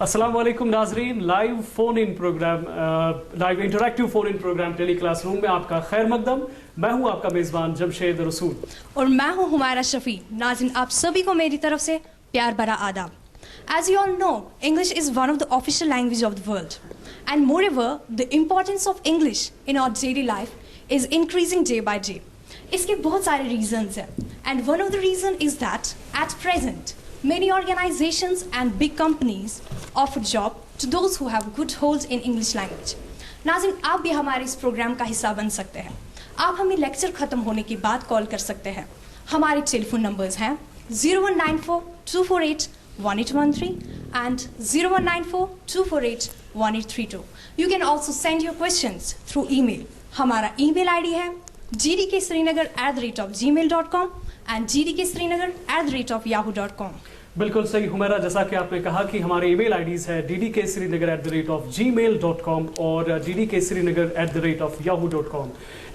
अस्सलाम वालेकुम नाजरीन, live phone in programme, live interactive phone in programme tele class room में आपका खैर मकदम। मैं हूं आपका मेजबान जमशेद रसूल और मैं हूं हुमारा शफी। नाज़रीन, आप सभी को मेरी तरफ से प्यार भरा आदाब। As you all know, English is one of the official languages of the world, and moreover, the importance of English in our daily life is increasing day by day. इसके बहुत सारे reasons हैं, and one of the reason is that at present, many organizations and big companies offer job to those who have good holds in English language. नाज़रीन, आप भी हमारे इस programme का हिस्सा बन सकते हैं। आप हमें लेक्चर ख़त्म होने के बाद कॉल कर सकते हैं। हमारे टेलीफोन नंबर्स हैं 0194-248-1813 and 0194-248-1832. You can also send your questions through email. हमारा email ID है gdksrinagar@gmail.com and gdksrinagar@yahoo.com. बिल्कुल सही हुमैरा, जैसा कि आपने कहा कि हमारे ईमेल आईडीज़ है ddksrinagar@gmail.com और ddksrinagar@yahoo.com.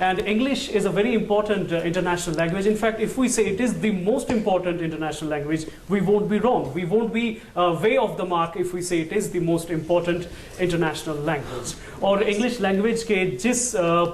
And English is a very important international language. In fact, if we say it is the most important international language, we won't be wrong. We won't be way off the mark if we say it is the most important international language. और English language के जिस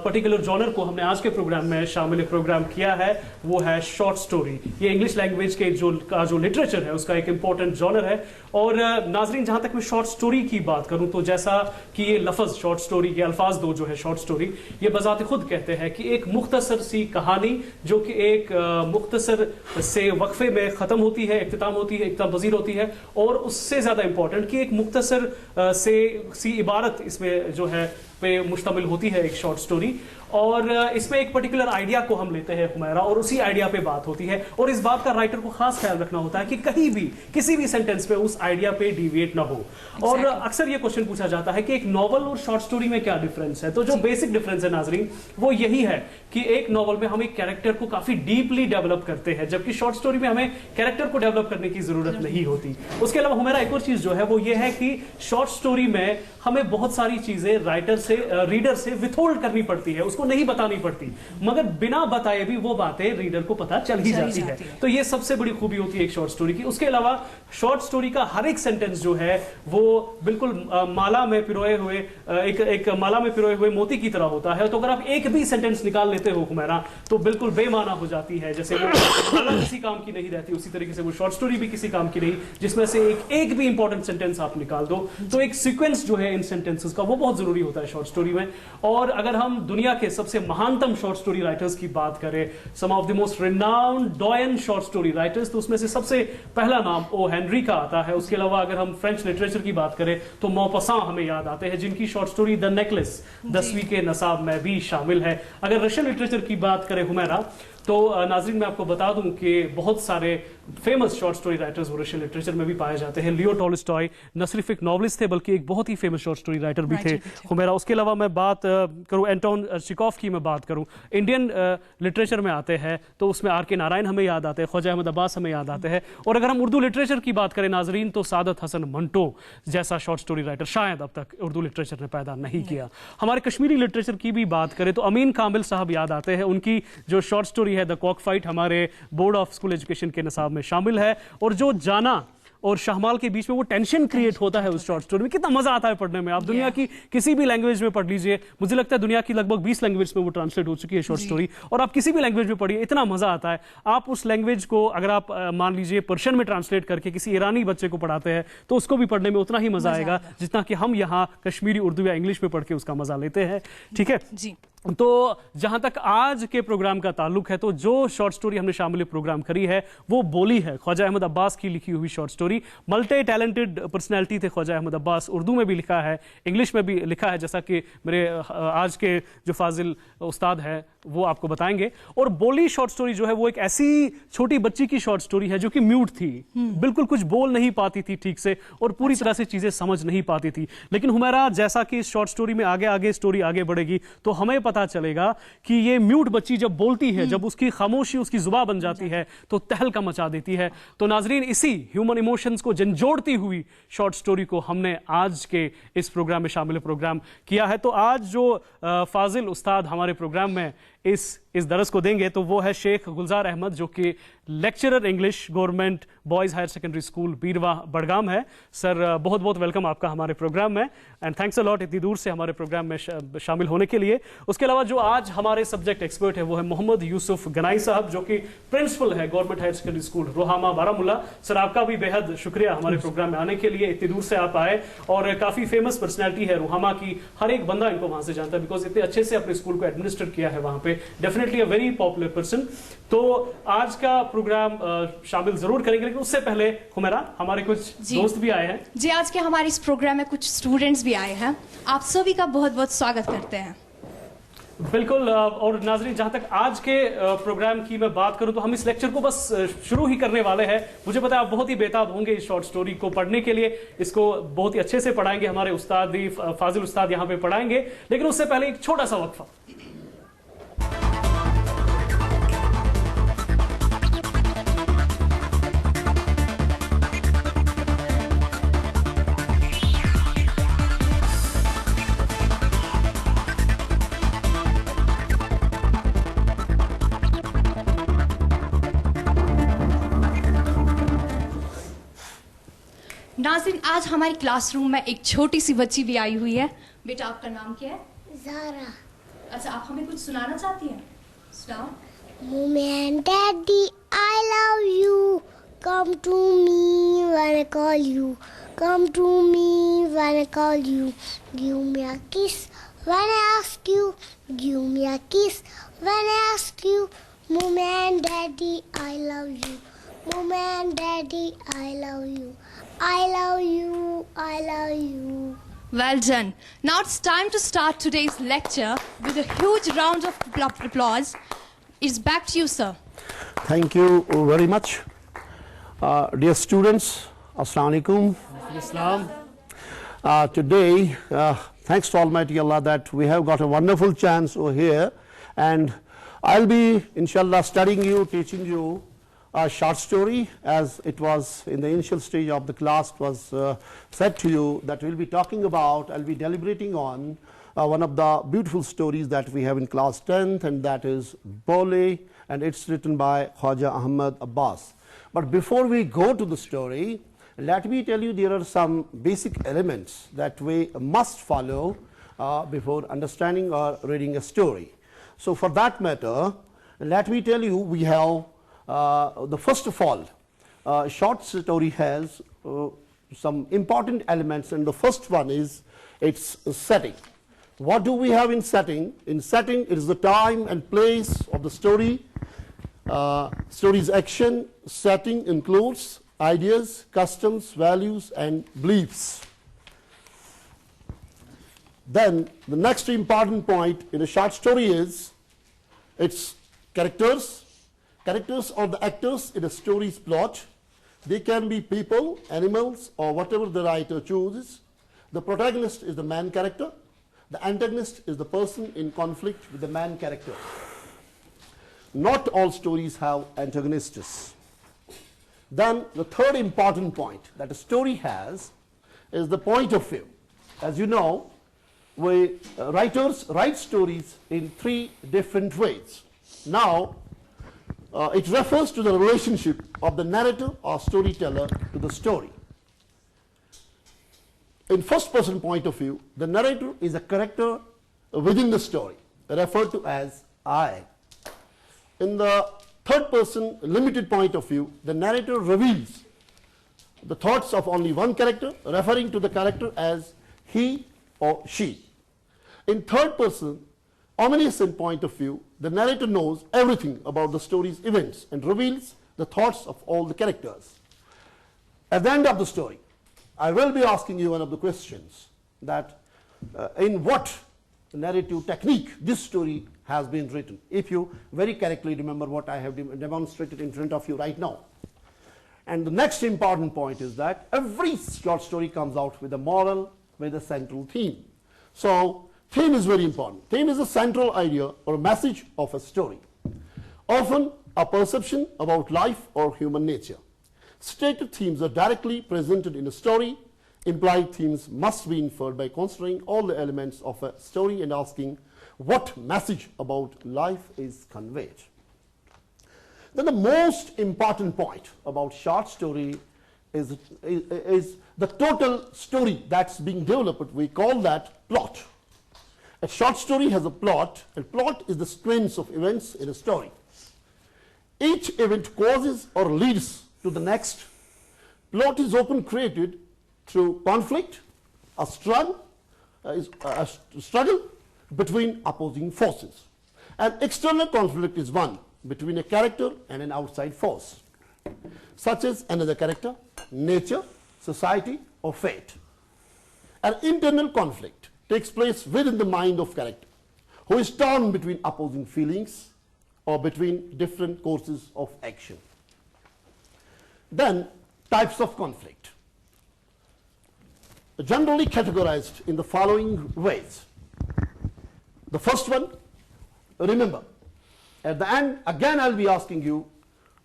particular genre को हमने आज के programme में शामिल programme किया है वो है शॉर्ट स्टोरी। ये इंग्लिश लैंग्वेज के जो लिटरेचर है उसका एक इम्पॉर्टेंट जॉनर है। और नाजरीन, जहां तक मैं शॉर्ट स्टोरी की बात करूं तो जैसा कि ये लफ्ज़ शॉर्ट स्टोरी के अल्फाज दो जो है शॉर्ट स्टोरी, ये बजाते खुद कहते हैं कि एक मुख्तसर सी कहानी जो कि एक मुख्तसर से वक्फे में ख़त्म होती है, इख्तिताम होती है, इख्तिताम पज़ीर होती है, और उससे ज़्यादा इंपॉर्टेंट कि एक मुख्तसर सी इबारत इसमें जो है पे मुश्तमिल होती है एक शॉर्ट स्टोरी। और इसमें एक पर्टिकुलर आइडिया को हम लेते हैं हुमैरा और उसी आइडिया पे बात होती है। और इस बात का राइटर को खास ख्याल रखना होता है कि कहीं भी किसी भी सेंटेंस पे उस आइडिया पे डिविएट ना हो। और अक्सर ये क्वेश्चन पूछा जाता है कि एक नॉवल और शॉर्ट स्टोरी में क्या डिफरेंस है। तो जो बेसिक डिफरेंस है नाजरीन वो यही है कि एक नॉवल में हम एक कैरेक्टर को काफी डीपली डेवलप करते हैं, जबकि शॉर्ट स्टोरी में हमें कैरेक्टर को डेवलप करने की जरूरत नहीं होती। उसके अलावा हुमैरा एक और चीज जो है वो ये है कि शॉर्ट स्टोरी में हमें बहुत सारी चीजें रीडर से विथहोल्ड करनी पड़ती है, उसको नहीं बतानी पड़ती, मगर बिना बताए भी वो बातें रीडर को पता चल ही जाती है। तो ये सबसे बड़ी खूबी होती है एक शॉर्ट स्टोरी की। उसके अलावा शॉर्ट स्टोरी का हर एक सेंटेंस जो है वो बिल्कुल माला में पिरोए हुए एक माला में पिरोए हुए मोती की तरह होता है। तो अगर आप एक भी सेंटेंस निकाल लेते हो हुमैरा तो बिल्कुल बेमाना हो जाती है। जैसे वो माला किसी काम की नहीं रहती, उसी तरीके से वो शॉर्ट स्टोरी भी किसी काम की नहीं, जिसमें से एक भी इंपॉर्टेंट सेंटेंस आप निकाल दो। तो एक सीक्वेंस जो है इन सेंटेंसेस का वो बहुत जरूरी होता है शॉर्ट स्टोरी में। और अगर हम दुनिया के सबसे महानतम शॉर्ट स्टोरी राइटर्स की बात करें, some of the most renowned doyen short story writers, तो उसमें से सबसे पहला नाम ओ हेनरी का आता है। उसके अलावा अगर हम फ्रेंच लिटरेचर की बात करें तो मौपसां हमें याद आते हैं, जिनकी शॉर्ट स्टोरी द नेकलेस 10वीं के नसाब में भी शामिल है। अगर रशियन लिटरेचर की बात करें हुमैरा तो नाजरीन मैं आपको बता दूं कि बहुत सारे famous short story writers Russian literature में भी पाए जाते हैं। लियो टॉलस्टॉय न सिर्फ एक नॉवलिस्ट थे बल्कि एक बहुत ही फेमस शॉर्ट स्टोरी राइटर भी थे हुमैरा। उसके अलावा मैं बात करूं एंटोन चेखोव की, मैं बात करूं इंडियन लिटरेचर में आते हैं तो उसमें आर.के. नारायण हमें याद आते हैं, ख्वाजा अहमद अब्बास हमें याद आते हैं। और अगर हम उर्दू लिटरेचर की बात करें नाजरीन तो सादत हसन मंटो जैसा शॉर्ट स्टोरी राइटर शायद अब तक उर्दू लिटरेचर ने पैदा नहीं किया। हमारे कश्मीरी लिटरेचर की भी बात करें तो अमीन कामिल साहब याद आते हैं। उनकी जो शॉर्ट स्टोरी है द कॉक फाइट हमारे बोर्ड ऑफ स्कूल एजुकेशन के निसाब में शामिल है। और जो जाना और शाहमाल के बीच में वो टेंशन क्रिएट होता है उस शॉर्ट स्टोरी में, कितना मजा आता है पढ़ने में। आप दुनिया की किसी भी लैंग्वेज में पढ़ लीजिए, मुझे लगता है दुनिया की लगभग 20 लैंग्वेज में वो ट्रांसलेट हो चुकी है शॉर्ट स्टोरी, और आप किसी भी लैंग्वेज में पढ़िए इतना मजा आता है। आप उस लैंग्वेज को अगर आप मान लीजिए पर्शियन में ट्रांसलेट करके किसी ईरानी बच्चे को पढ़ाते हैं तो उसको भी पढ़ने में उतना ही मजा आएगा जितना कि हम यहाँ कश्मीरी उर्दू या इंग्लिश में पढ़ के उसका मजा लेते हैं। ठीक है जी। तो जहां तक आज के प्रोग्राम का ताल्लुक है तो जो शॉर्ट स्टोरी हमने शामिल प्रोग्राम करी है वो बोली है ख्वाजा अहमद अब्बास की लिखी हुई short story. Multi talented personality थे ख्वाजा अहमद अब्बास, उर्दू में भी लिखा है, इंग्लिश में भी लिखा है, जैसा कि मेरे आज के जो फाजिल उस्ताद है वो आपको बताएंगे। और बोली शॉर्ट स्टोरी जो है वो एक ऐसी छोटी बच्ची की शॉर्ट स्टोरी है जो कि म्यूट थी, बिल्कुल कुछ बोल नहीं पाती थी ठीक से और पूरी तरह से चीजें समझ नहीं पाती थी। लेकिन हुमैरा जैसा कि इस शॉर्ट स्टोरी में आगे स्टोरी आगे बढ़ेगी तो हमें पता चलेगा कि ये म्यूट बच्ची जब बोलती है, जब उसकी खामोशी उसकी जुबान बन जाती है तो तहलका मचा देती है। तो नाजरीन इसी ह्यूमन इमोशंस को झंझोड़ती हुई शॉर्ट स्टोरी को हमने आज के इस प्रोग्राम में शामिल प्रोग्राम किया है। तो आज जो फाजिल उस्ताद हमारे प्रोग्राम में इस इस दरस को देंगे तो वो है शेख गुलजार अहमद, जो कि lecturer English government boys higher secondary school Beerwah Budgam है। सर बहुत बहुत वेलकम आपका हमारे प्रोग्राम में, एंड थैंक्स अ लॉट इतनी दूर से हमारे प्रोग्राम में शामिल होने के लिए। उसके अलावा जो आज हमारे सब्जेक्ट एक्सपर्ट है वो है मोहम्मद यूसुफ गनाई साहब, जो कि प्रिंसिपल है government higher secondary school Ruhama Baramulla. Sir आपका भी बेहद शुक्रिया हमारे प्रोग्राम में आने के लिए, इतनी दूर से आप आए, और काफ़ी फेमस पर्सनैलिटी है रुहामा की, हर एक बंदा इनको वहाँ से जानता है बिकॉज इतने अच्छे से अपने स्कूल को एडमिनिस्टर किया है वहाँ पे, definitely a very popular person. तो आज का प्रोग्राम शामिल जरूर करेंगे, लेकिन उससे पहले हुमैरा, हमारे कुछ दोस्त भी आए हैं जी। आज के हमारे इस प्रोग्राम में कुछ स्टूडेंट्स भी आए हैं, आप सभी का बहुत बहुत स्वागत करते हैं। बिल्कुल। और नाजरीन, जहां तक आज के प्रोग्राम की मैं बात करूं तो हम इस लेक्चर को बस शुरू ही करने वाले हैं। मुझे पता है आप बहुत ही बेताब होंगे इस शॉर्ट स्टोरी को पढ़ने के लिए, इसको बहुत ही अच्छे से पढ़ाएंगे हमारे उस्ताद फाजिल उस्ताद यहाँ पे पढ़ाएंगे, लेकिन उससे पहले एक छोटा सा वक्फा। नाज़रीन, आज हमारी क्लासरूम में एक छोटी सी बच्ची भी आई हुई है। बेटा आपका नाम क्या है? Zara. अच्छा, आप हमें कुछ सुनाना चाहती हैं? सुनाओ। Mommy and Daddy, I love you. Come to me when I call you. Come to me when I call you. Give me a kiss when I ask you. Give me a kiss when I ask you. Mommy and Daddy, I love you. Mommy and Daddy, I love you. I love you. I love you. Well done. Now it's time to start today's lecture with a huge round of applause. It's back to you, sir. Thank you very much. Dear students, Assalamu alaikum. Islam. Today, thanks to Almighty Allah that we have got a wonderful chance over here, and I'll be, inshallah, studying you, teaching you a short story. As it was in the initial stage of the class, it was said to you that we'll be talking about, I'll be deliberating on one of the beautiful stories that we have in class 10th, and that is Bole, and it's written by Khwaja Ahmad Abbas. But before we go to the story, let me tell you there are some basic elements that we must follow before understanding or reading a story. So for that matter, let me tell you, we have the first of all, short story has some important elements, and the first one is its setting. What do we have in setting? In setting, it is the time and place of the story. Story's action. Setting includes ideas, customs, values, and beliefs. Then the next important point in a short story is its characters. Characters are the actors in a story's plot. They can be people, animals, or whatever the writer chooses. The protagonist is the main character. The antagonist is the person in conflict with the main character. Not all stories have antagonists. Then the third important point that a story has is the point of view. As you know, writers write stories in three different ways. Now, it refers to the relationship of the narrator or storyteller to the story. In first person point of view, the narrator is a character within the story, referred to as I. In the third person limited point of view, the narrator reveals the thoughts of only one character, referring to the character as he or she. In third person omniscient point of view, the narrator knows everything about the story's events and reveals the thoughts of all the characters. At the end of the story, I will be asking you one of the questions, that in what narrative technique this story has been written, if you very correctly remember what I have demonstrated in front of you right now. And the next important point is that every short story comes out with a moral, with a central theme. So theme is very important. Theme is a central idea or a message of a story. Often a perception about life or human nature. Stated themes are directly presented in a story. Implied themes must be inferred by considering all the elements of a story and asking what message about life is conveyed. Then the most important point about short story is the total story that's being developed. We call that plot. A short story has a plot, and plot is the sequence of events in a story. Each event causes or leads to the next. Plot is often created through conflict, a struggle between opposing forces. An external conflict is one between a character and an outside force, such as another character, nature, society, or fate. An internal conflict takes place within the mind of character, who is torn between opposing feelings or between different courses of action. Then, types of conflict, generally categorized in the following ways. The first one, remember, at the end, again I'll be asking you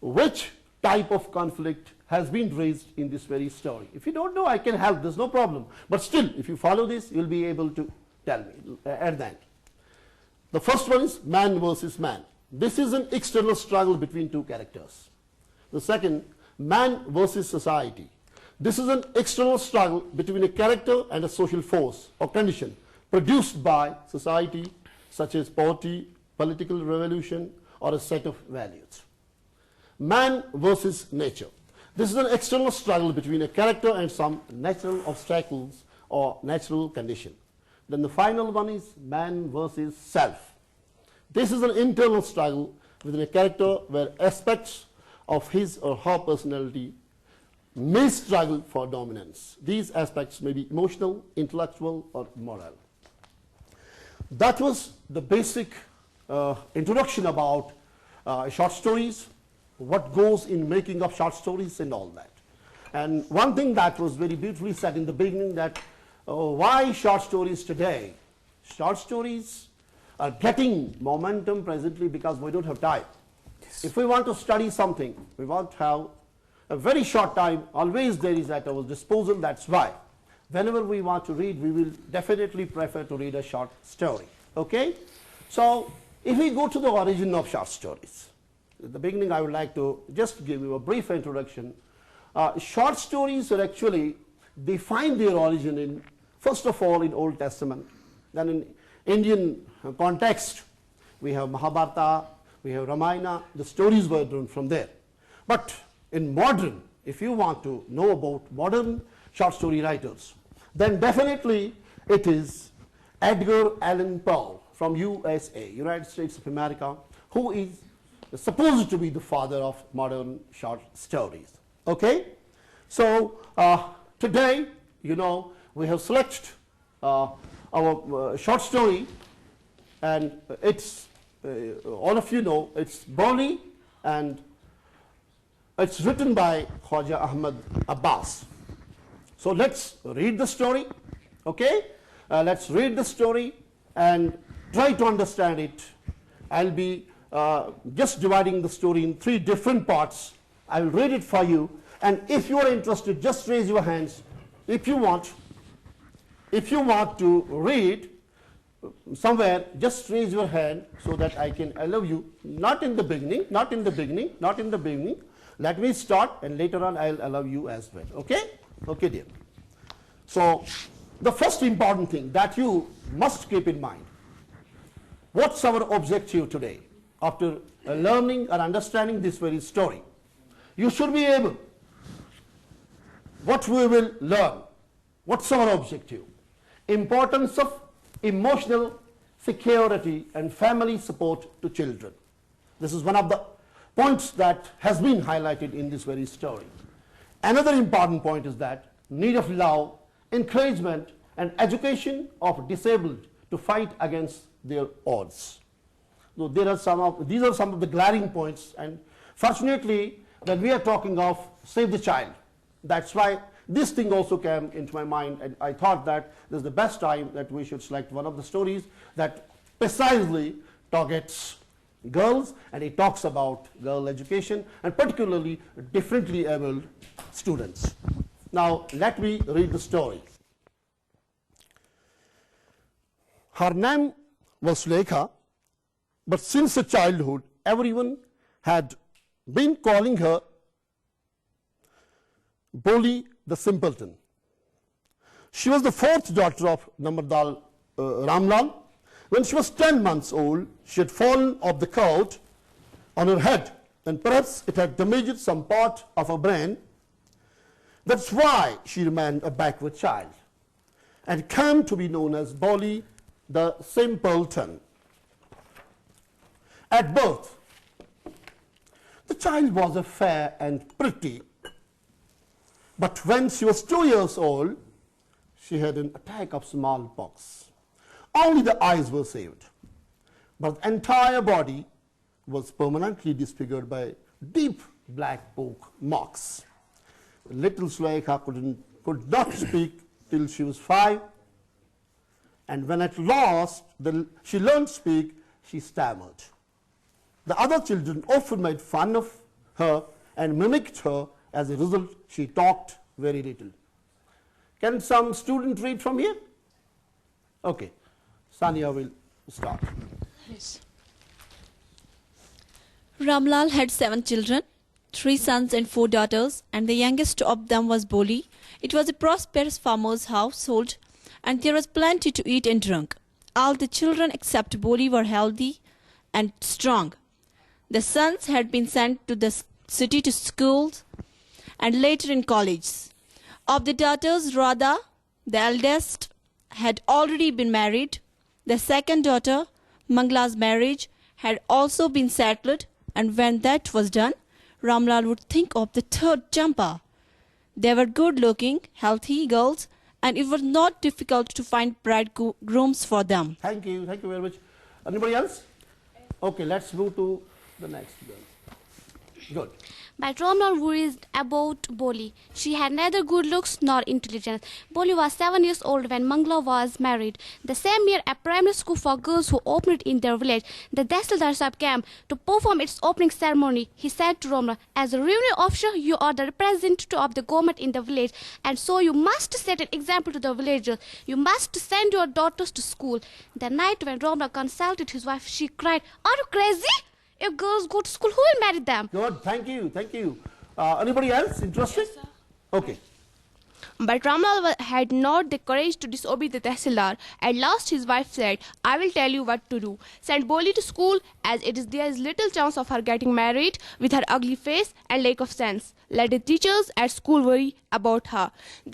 which type of conflict has been raised in this very story. If you don't know, I can help, there's no problem. But still, if you follow this, you'll be able to tell me at the end. The first one is man versus man. This is an external struggle between two characters. The second, man versus society. This is an external struggle between a character and a social force or condition produced by society, such as poverty, political revolution, or a set of values. Man versus nature. This is an external struggle between a character and some natural obstacles or natural condition. Then the final one is man versus self. This is an internal struggle within a character where aspects of his or her personality may struggle for dominance. These aspects may be emotional, intellectual, or moral. That was the basic introduction about short stories, what goes in making of short stories and all that. And one thing that was very beautifully said in the beginning, that why short stories today? Short stories are getting momentum presently because we don't have time. Yes. If we want to study something, we want to have a very short time, always there is at our disposal. That's why whenever we want to read, we will definitely prefer to read a short story. Okay? So if we go to the origin of short stories, at the beginning I would like to just give you a brief introduction. Short stories are actually, they find their origin in, first of all, in Old Testament. Then in Indian context, we have Mahabharata, we have Ramayana, the stories were drawn from there. But in modern, if you want to know about modern short story writers, then definitely it is Edgar Allan Poe from USA, United States of America, who is supposed to be the father of modern short stories. Okay? So today, you know, we have selected our short story, and it's, all of you know, it's Boli, and it's written by Khwaja Ahmad Abbas. So let's read the story, okay? Let's read the story and try to understand it. I'll be just dividing the story in 3 different parts. I will read it for you, and if you are interested, just raise your hands. If you want to read somewhere, just raise your hand so that I can allow you. Not in the beginning, not in the beginning, not in the beginning. Let me start, and later on I'll allow you as well. Okay? Okay, dear. So the first important thing that you must keep in mind, what's our objective today? After learning or understanding this very story, you should be able, what we will learn, what's our objective? Importance of emotional security and family support to children. This is one of the points that has been highlighted in this very story. Another important point is that need of love, encouragement, and education of disabled to fight against their odds. So these are some of the glaring points, and fortunately when we are talking of Save the Child, that's why this thing also came into my mind, and I thought that this is the best time that we should select one of the stories that precisely targets girls, and it talks about girl education and particularly differently abled students. Now let me read the story. Her name was Lekha, but since her childhood, everyone had been calling her Boli the simpleton. She was the fourth daughter of Namardal Ramlal. When she was 10 months old, she had fallen off the couch on her head, and perhaps it had damaged some part of her brain. That's why she remained a backward child and came to be known as Boli the simpleton. At birth, the child was fair and pretty, but when she was 2 years old, she had an attack of smallpox. Only the eyes were saved, but the entire body was permanently disfigured by deep black poke marks. Little Sulaikha could not speak till she was 5, and when at last she learned to speak, she stammered. The other children often made fun of her and mimicked her. As a result, she talked very little. Can some student read from here? Okay, Sania will start. Yes. Ramlal had 7 children, 3 sons and 4 daughters, and the youngest of them was Boli. It was a prosperous farmer's household, and there was plenty to eat and drink. All the children except Boli were healthy and strong. The sons had been sent to the city to schools and later in colleges. Of the daughters, Radha, the eldest, had already been married. The second daughter, Mangla's marriage, had also been settled, and when that was done, Ramlal would think of the third Champa. They were good-looking, healthy girls, and it was not difficult to find bridegrooms for them. Thank you very much. Anybody else? Okay, let's move to the next girl. Good. But Ramlal worried about Boli. She had neither good looks nor intelligence. Boli was 7 years old when Mangla was married. The same year, a primary school for girls who opened in their village. The Tehsildar Sahib came to perform its opening ceremony. He said to Ramlal, "As a revenue officer, you are the representative of the government in the village, and so you must set an example to the villagers. You must send your daughters to school." The night when Ramlal consulted his wife, she cried, "Are you crazy? If girls go to school, who will marry them?" Good, thank you. Anybody else interested? Yes, sir. Okay. But Ramlal had not the courage to disobey the Tehsildar. At last his wife said, "I will tell you what to do. Send Boli to school, as there is little chance of her getting married with her ugly face and lack of sense. Let the teachers at school worry about her."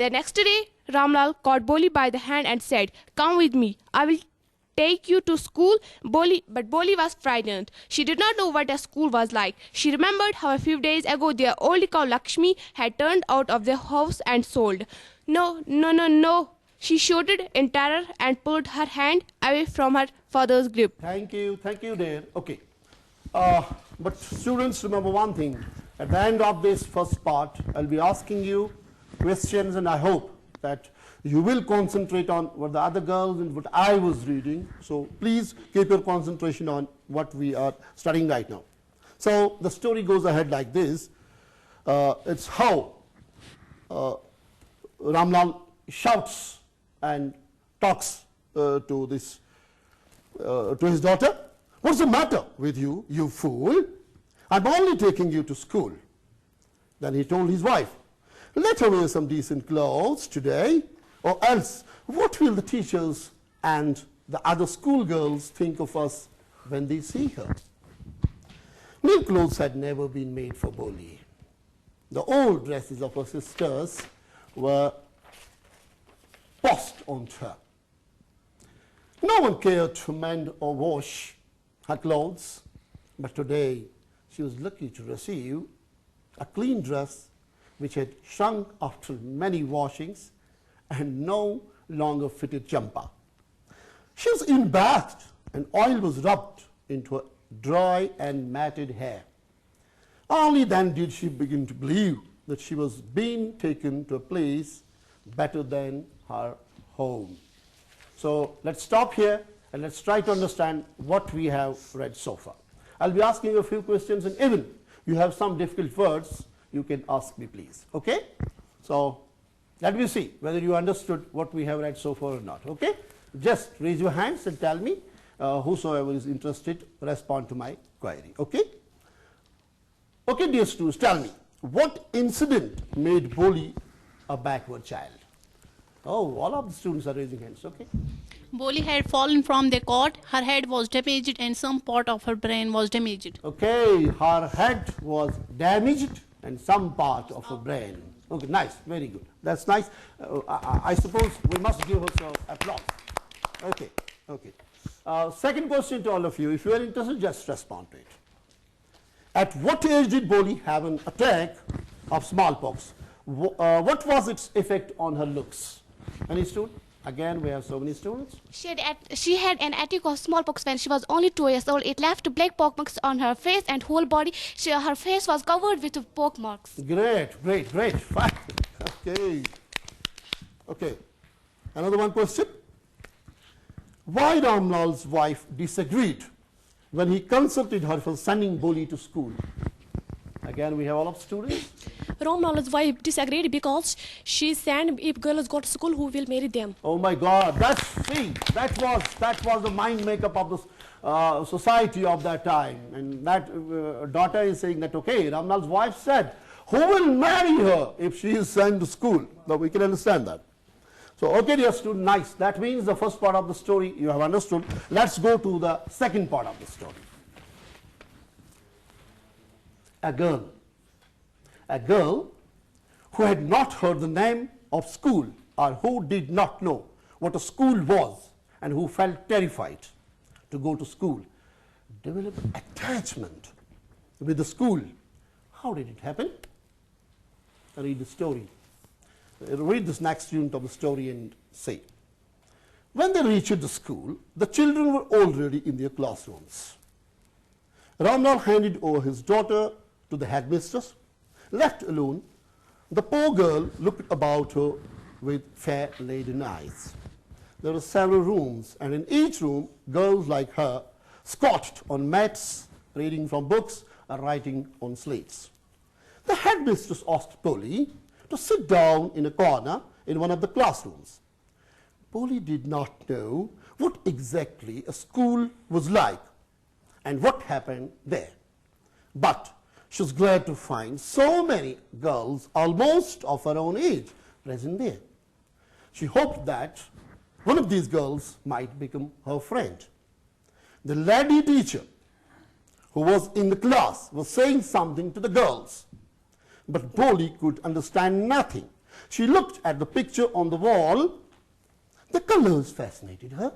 The next day, Ramlal caught Boli by the hand and said, "Come with me. I will take you to school." But Boli was frightened. She did not know what a school was like. She remembered how a few days ago their old cow Lakshmi had turned out of their house and sold. No, she shouted in terror and pulled her hand away from her father's grip. Thank you, dear. Okay. But students, remember one thing. At the end of this first part, I'll be asking you questions, and I hope that you will concentrate on what the other girls and what I was reading. So please keep your concentration on what we are studying right now. So the story goes ahead like this. It's how Ramlal shouts and talks to his daughter. "What's the matter with you, you fool? I'm only taking you to school." Then he told his wife, "Let her wear some decent clothes today, or else what will the teachers and the other schoolgirls think of us when they see her?" New clothes had never been made for Boli. The old dresses of her sisters were tossed on her. No one cared to mend or wash her clothes, but today she was lucky to receive a clean dress which had shrunk after many washings and no longer fitted Champa. She was in-bathed and oil was rubbed into her dry and matted hair. Only then did she begin to believe that she was being taken to a place better than her home. So let's stop here and let's try to understand what we have read so far. I'll be asking you a few questions, and even you have some difficult words, you can ask me, please. Okay? So let me see whether you understood what we have read so far or not. Okay? Just raise your hands and tell me whosoever is interested, respond to my query. Okay? Okay, dear students, tell me, what incident made Boli a backward child? Oh, all of the students are raising hands. Okay. Boli had fallen from the cot, her head was damaged and some part of her brain was damaged. Okay, her head was damaged and some part of her brain. Okay, nice, very good. That's nice. I suppose we must give her some applause. Okay, okay. Second question to all of you, if you are interested, just respond to it. At what age did Boli have an attack of smallpox? What was its effect on her looks? Any student? Again, we have so many students. She had an attack of smallpox when she was only 2 years old. It left black pockmarks on her face and whole body. Her face was covered with pockmarks. Great, great, great. Fine. Okay. Okay. Another one question. Why Ramlal's wife disagreed when he consulted her for sending Boli to school? Again, we have all of students. Ramlal's wife disagreed because she said if girls go to school, who will marry them? Oh my God! That was the mind makeup of the society of that time, and that daughter is saying that okay, Ramlal's wife said, who will marry her if she is sent to school? Now we can understand that. So okay, dear student, nice. That means the first part of the story you have understood. Let's go to the second part of the story. A girl who had not heard the name of school or who did not know what a school was and who felt terrified to go to school developed attachment with the school. How did it happen? Read the story. Read this next unit of the story and say. When they reached the school, the children were already in their classrooms. Ramlal handed over his daughter to the headmistress. Left alone, the poor girl looked about her with fear-laden eyes. There were several rooms, and in each room, girls like her squatted on mats, reading from books or writing on slates. The headmistress asked Boli to sit down in a corner in one of the classrooms. Boli did not know what exactly a school was like and what happened there. But she was glad to find so many girls almost of her own age present there. She hoped that one of these girls might become her friend. The lady teacher who was in the class was saying something to the girls, but Boli could understand nothing. She looked at the picture on the wall. The colors fascinated her.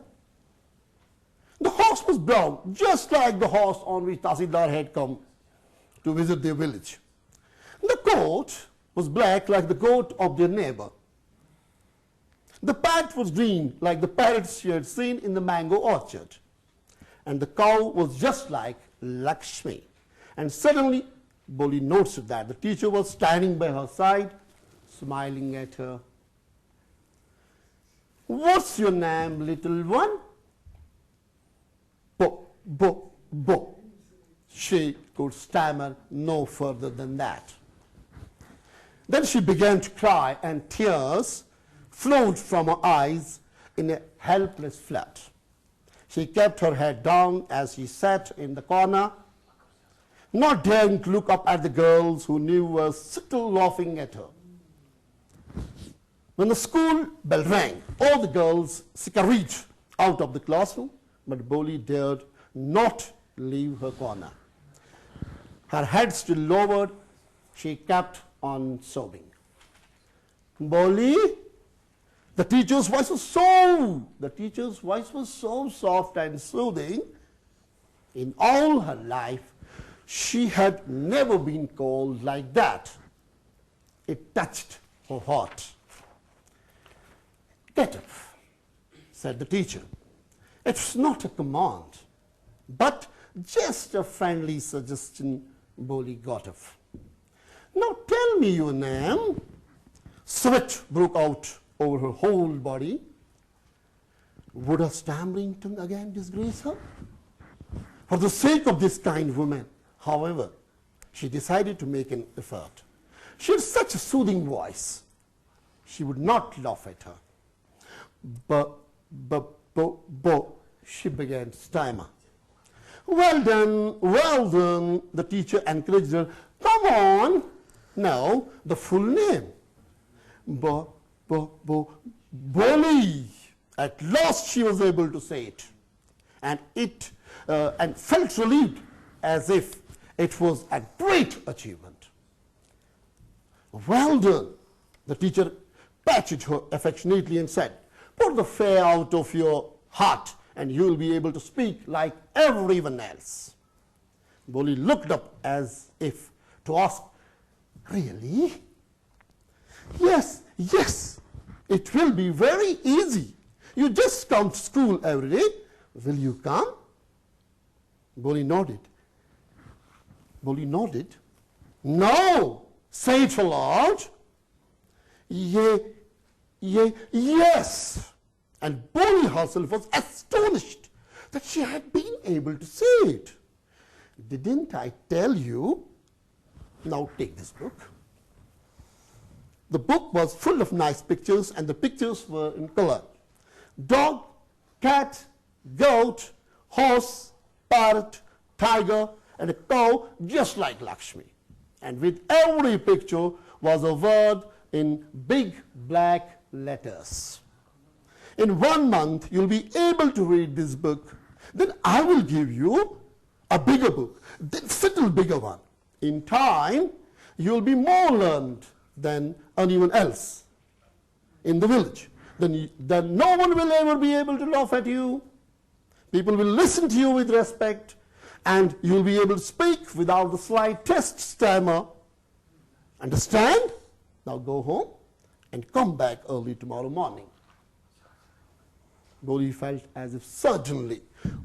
The horse was brown, just like the horse on which Tahsildar had come to visit their village. The goat was black like the goat of their neighbor. The parrot was green like the parrots she had seen in the mango orchard. And the cow was just like Lakshmi. And suddenly, Boli noticed that the teacher was standing by her side, smiling at her. What's your name, little one? Bo. She could stammer no further than that. Then she began to cry, and tears flowed from her eyes in a helpless flood. She kept her head down as she sat in the corner, not daring to look up at the girls who knew were still laughing at her. When the school bell rang, all the girls scurried out of the classroom, but Boli dared not leave her corner. Her head still lowered, she kept on sobbing. Boli, the teacher's voice was so soft and soothing. In all her life, she had never been called like that. It touched her heart. Get up, said the teacher. It's not a command, but just a friendly suggestion. Boli got up. Now tell me your name. Sweat broke out over her whole body. Would her stammering tongue again disgrace her? For the sake of this kind woman, however, she decided to make an effort. She had such a soothing voice. She would not laugh at her. Bo, she began to stammer. Well done, the teacher encouraged her. Come on, now the full name. Boli. At last she was able to say it, and felt relieved as if it was a great achievement. Well done, the teacher patted her affectionately and said, put the fear out of your heart and you will be able to speak like everyone else. Boli looked up as if to ask, really? Yes, it will be very easy. You just come to school every day. Will you come? Boli nodded. No, say it aloud. Yes. And Boli herself was astonished that she had been able to say it. Didn't I tell you? Now take this book. The book was full of nice pictures, and the pictures were in color. Dog, cat, goat, horse, parrot, tiger, and a cow just like Lakshmi. And with every picture was a word in big black letters. In 1 month, you'll be able to read this book. Then I will give you a bigger book, then still bigger one. In time, you'll be more learned than anyone else in the village. Then no one will ever be able to laugh at you. People will listen to you with respect, and you'll be able to speak without the slightest stammer. Understand? Now go home and come back early tomorrow morning. Boli felt as if suddenly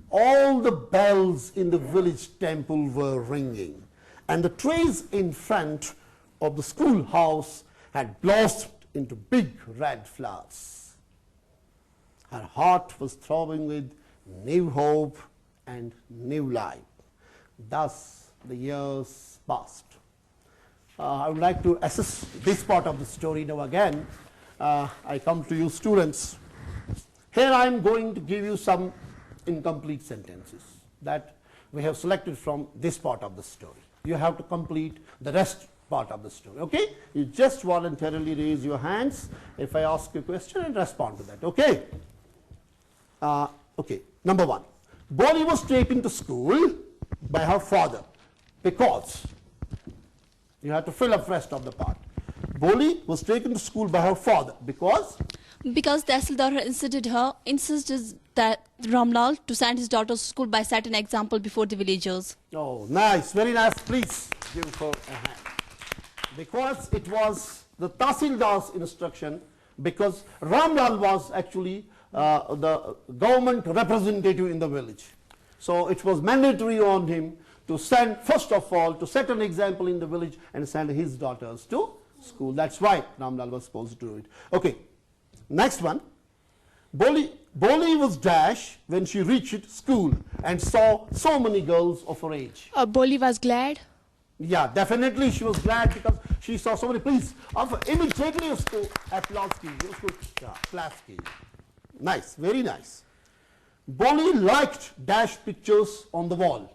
all the bells in the village temple were ringing, and the trees in front of the schoolhouse had blossomed into big red flowers. Her heart was throbbing with new hope and new life. Thus the years passed. I would like to assess this part of the story now again. I come to you students. Here I am going to give you some incomplete sentences that we have selected from this part of the story. You have to complete the rest part of the story, okay? You just voluntarily raise your hands if I ask you a question and respond to that, okay? Okay, number 1. Boli was taken to school by her father because, you have to fill up rest of the part. Boli was taken to school by her father because Tehsildar insisted that Ramlal to send his daughter to school by setting an example before the villagers. Oh, nice, very nice. Please give her a hand. Because it was the Tahsildar's instruction, because Ramlal was actually the government representative in the village. So it was mandatory on him to send, first of all, to set an example in the village and send his daughters to school. That's why Ramlal was supposed to do it. Okay, next one. Boli was dashed when she reached school and saw so many girls of her age. Boli was glad. Yeah, definitely she was glad because she saw so many. Please, immediately usko applause kijiye, usko class kijiye. Nice, very nice. Boli liked dash pictures on the wall.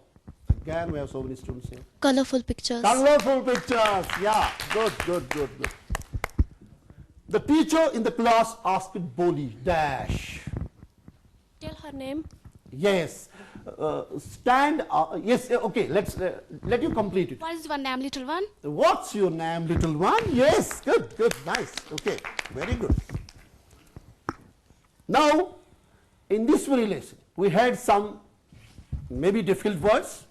Again, we have so many students here. Colorful pictures. Colorful pictures, yeah, good. The teacher in the class asked Boli dash. Tell her name. Yes. Stand. Yes. Okay. Let you complete it. What is your name, little one? What's your name, little one? Yes. Good. Nice. Okay. Very good. Now, in this very lesson, we had some maybe difficult words.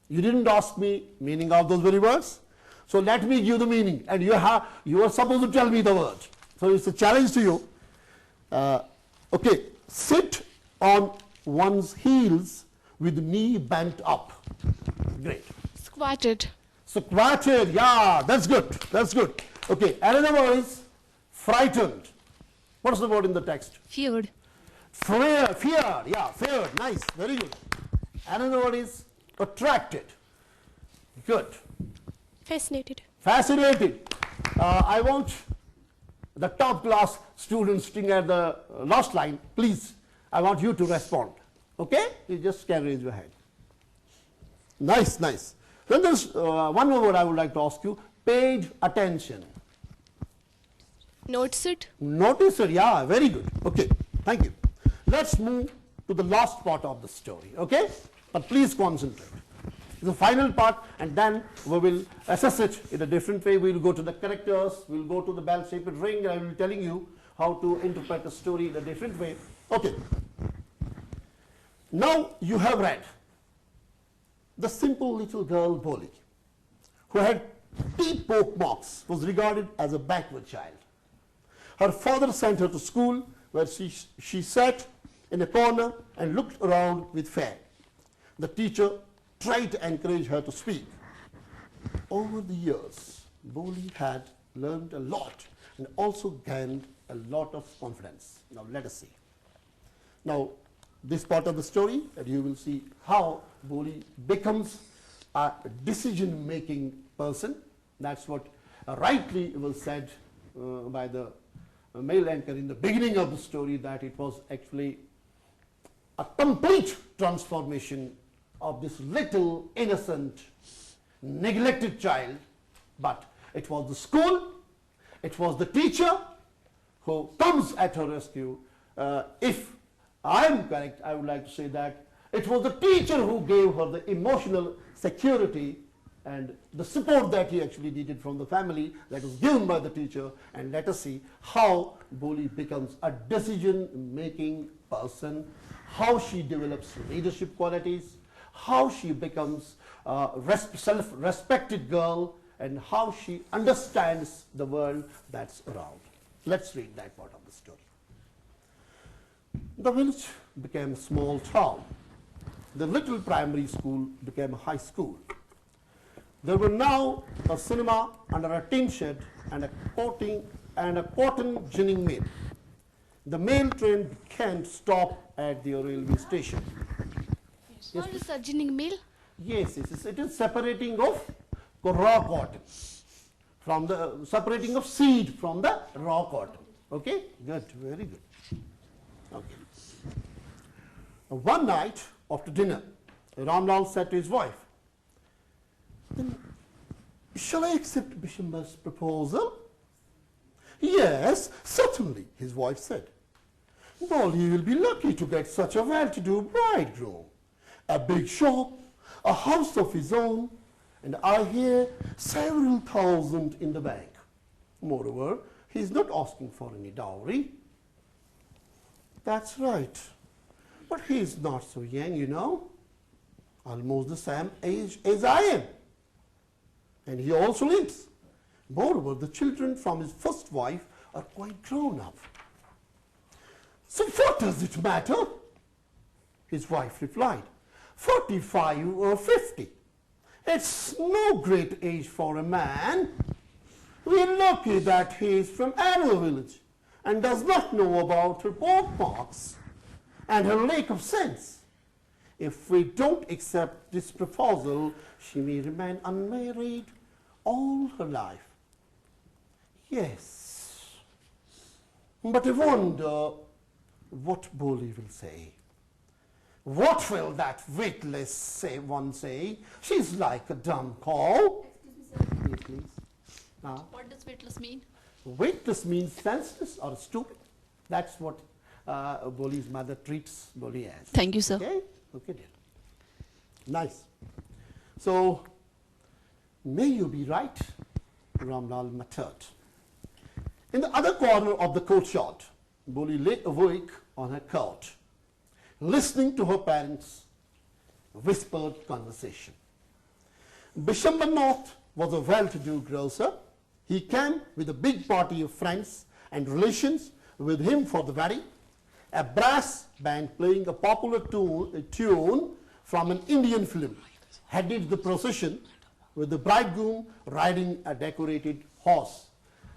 You didn't ask me meaning of those very words. So let me give the meaning, and you are supposed to tell me the word. So it's a challenge to you. Okay. Sit on one's heels with knee bent up. Great. Squatted. Squatted, yeah, that's good. Okay, another word is frightened. What's the word in the text? Feared. Feared, yeah, feared, nice, very good. Another word is attracted. Good. Fascinated. I want the top class students sitting at the last line, please I want you to respond. Okay? You just can raise your hand. Nice, nice. Then there's one more word I would like to ask you. Paid attention. Notice it. Notice it, yeah, very good. Okay, thank you. Let's move to the last part of the story, okay? But please concentrate. The final part, and then we will assess it in a different way. We will go to the characters, we will go to the bell-shaped ring, and I will be telling you how to interpret the story in a different way. Okay. Now you have read the simple little girl Boli, who had deep poke marks, was regarded as a backward child. Her father sent her to school, where she sat in a corner and looked around with fear. The teacher tried to encourage her to speak. Over the years, Boli had learned a lot and also gained a lot of confidence. Now let us see. Now this part of the story, that you will see how Boli becomes a decision-making person. That's what rightly was said by the male anchor in the beginning of the story, that it was actually a complete transformation of this little innocent neglected child. But it was the school, it was the teacher who comes at her rescue. If I am correct, I would like to say that it was the teacher who gave her the emotional security and the support that he actually needed from the family, that was given by the teacher. And let us see how Boli becomes a decision-making person, how she develops leadership qualities, how she becomes a self-respected girl, and how she understands the world that's around. Let's read that part of the story. The village became a small town. The little primary school became a high school. There were now a cinema under a tin shed and a cotton ginning mill. The mail train can't stop at the railway station. What is a ginning mill? Yes, it is separating of raw cotton from the separating of seed from the raw cotton. Okay, good, very good. Okay. One night after dinner, Ramlal said to his wife, "Then shall I accept Bishamba's proposal?" "Yes, certainly," his wife said. "Well, he will be lucky to get such a well-to-do bridegroom. A big shop, a house of his own, and I hear several thousand in the bank. Moreover, he is not asking for any dowry." "That's right. But he is not so young, you know. Almost the same age as I am. And he also lives. Moreover, the children from his first wife are quite grown up." "So what does it matter?" his wife replied. 45 or 50. It's no great age for a man. We're lucky that he is from our village and does not know about her birthmarks and her lack of sense. If we don't accept this proposal, she may remain unmarried all her life." "Yes, but I wonder what Boli will say. What will that witless one say? She's like a dumb cow." Excuse me, sir. Please. What does witless mean? Witless means senseless or stupid. That's what Boli's mother treats Boli as. Thank you, sir. Okay? Okay, dear. Nice. So, may you be right, Ramlal muttered. In the other corner of the courtyard, Boli lay awake on her couch, listening to her parents' whispered conversation. Bishamba North was a well-to-do grocer. He came with a big party of friends and relations with him for the wedding. A brass band playing a popular tune from an Indian film headed the procession, with the bridegroom riding a decorated horse.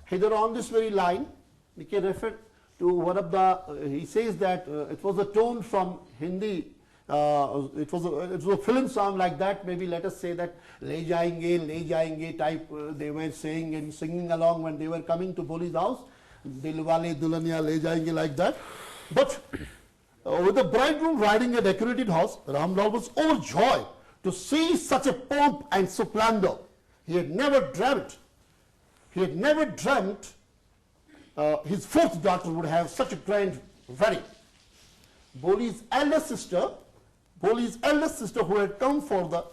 Hither on this very line, we can refer to one of the, he says that it was a tone from Hindi, it was a film song like that. Maybe let us say that le jayenge type they were saying and singing along when they were coming to Boli's house. Dil wale dulhaniya le jayenge, like that. But with the bridegroom riding a decorated horse, Ramlal was overjoyed to see such a pomp and splendor. He had never dreamt his fourth daughter would have such a grand wedding. Boli's eldest sister, who had come for the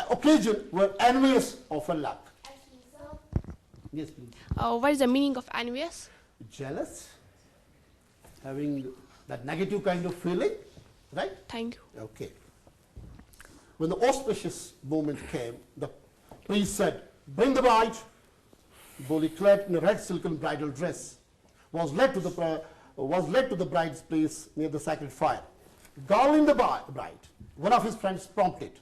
occasion, were envious of her luck. Yes, please. What is the meaning of envious? Jealous, having that negative kind of feeling, right? Thank you. Okay. When the auspicious moment came, the priest said, "Bring the bride." Boli, clad in a red silken bridal dress, was led to the bride's place near the sacred fire. Garland the bride, one of his friends prompted.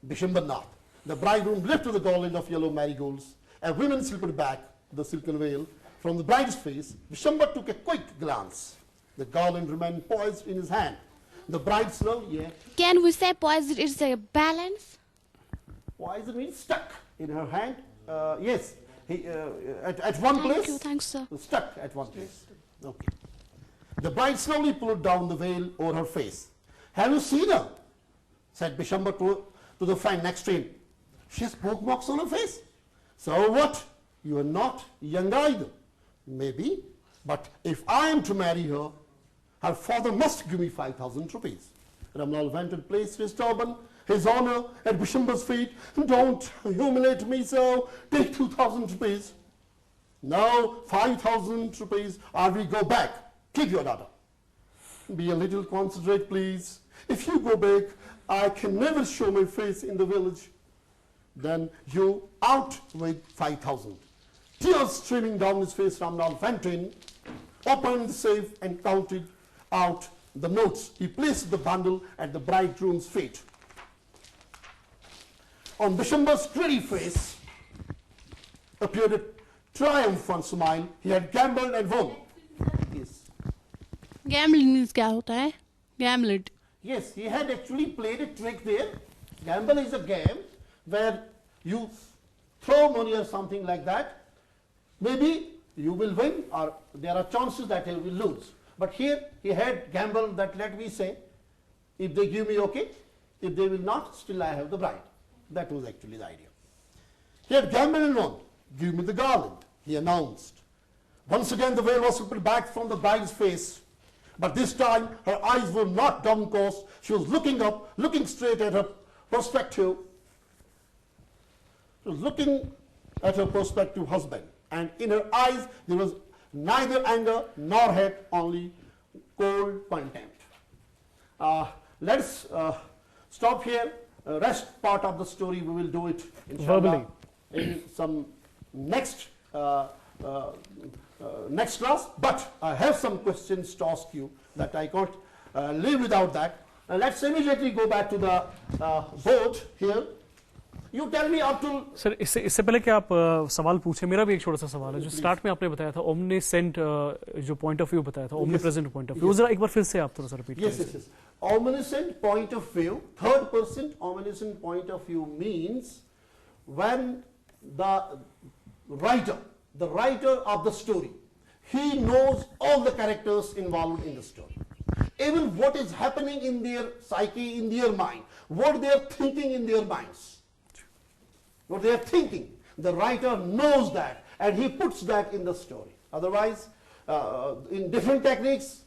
Bishambarnath. The bridegroom lifted the garland of yellow marigolds, and women slipped back the silken veil from the bride's face. Bishambar took a quick glance. The garland remained poised in his hand. The bride slowly, Can we say poised is a balance? poised means stuck in her hand. Yes, at one place. Thank you, thanks, sir. Stuck at one place. Okay. The bride slowly pulled down the veil over her face. "Have you seen her?" said Bishambar to the friend next to him. "She has poke marks on her face." "So what? You are not young either." "Maybe, but if I am to marry her, her father must give me 5,000 rupees. Ramlal went and placed his turban, his honor, at Bishambar's feet. "Don't humiliate me so. Take 2,000 rupees. "No, 5,000 rupees, or we go back. Keep your daughter." "Be a little considerate, please. If you go back, I can never show my face in the village." "Then you out with 5,000. Tears streaming down his face, Ramlal went in, opened the safe and counted out the notes. He placed the bundle at the bridegroom's feet. On Bishambar's pretty face appeared a triumphant smile. He had gambled and won. Yes. Gambling means क्या होता है? Gambled. Yes, he had actually played a trick there. Gamble is a game where you throw money or something like that. Maybe you will win or there are chances that you will lose. But here he had gambled that, let me say, if they give me okay, if they will not, still I have the bride. That was actually the idea. He had gambled and won. "Give me the garland," he announced. Once again the veil was slipped back from the bride's face. But this time her eyes were not downcast. She was looking up, looking straight at her prospective. She was looking at her prospective husband. And in her eyes there was neither anger nor hate, only cold contempt. Let's stop here. Rest part of the story we will do it inshallah in some next next class. But I have some questions to ask you that I can't live without that. Let's immediately go back to the board here. You tell me up to sir इससे पहले कि आप सवाल पूछे, मेरा भी एक छोटा सा सवाल है। जो स्टार्ट में आपने बताया था omniscient जो पॉइंट ऑफ व्यू बताया था, omnipresent पॉइंट ऑफ व्यू, जरा एक बार फिर से आप थोड़ा सा रिपीट करें। Yes. Omniscient point of view, third person omniscient point of view means when the writer of the story, he knows all the characters involved in the story. Even what is happening in their psyche, in their mind, what they are thinking in their minds. What they are thinking, the writer knows that and he puts that in the story. Otherwise, in different techniques,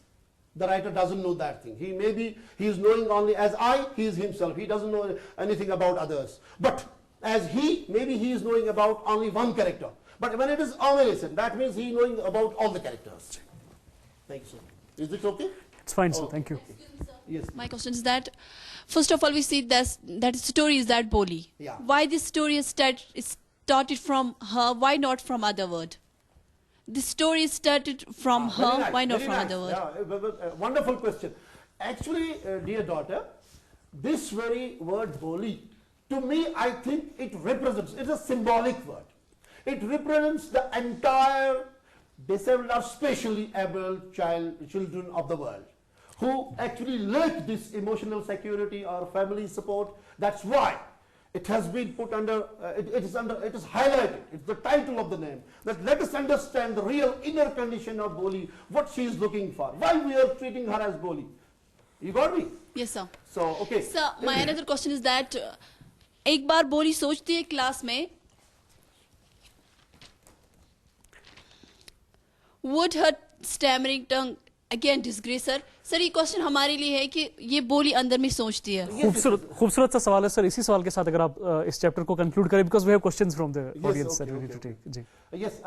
the writer doesn't know that thing. He is knowing only as he is himself. He doesn't know anything about others. But as maybe he is knowing about only one character. But when it is omniscient, that means he is knowing about all the characters. Thank you, sir. Is it okay? It's fine, sir. Thank you. Yes. My question is that, first of all, we see that story is that Boli. Yeah. Why this story is started from her? Why not from other word? The story started from her. Nice, why not very from nice. other word? Yeah, wonderful question. Actually, dear daughter, this very word Boli, to me, I think it represents, it's a symbolic word. It represents the entire disabled or specially able children of the world who actually lack this emotional security or family support. That's why it has been put under, it is highlighted, it's the title of the name, that let us understand the real inner condition of Boli, what she is looking for, why we are treating her as Boli. You got me? Yes, sir. So, okay. Sir, my another question is that एक बार बोली सोचती है class में, would her stammering tongue again disgrace her? Sir ये question हमारे लिए है कि ये बोली अंदर में सोचती है. खूबसूरत सा सवाल है सर. इसी सवाल के साथ अगर आप इस चैप्टर को कंक्लूड करें, because we have questions from the audience that we need to take. Ji. Yes,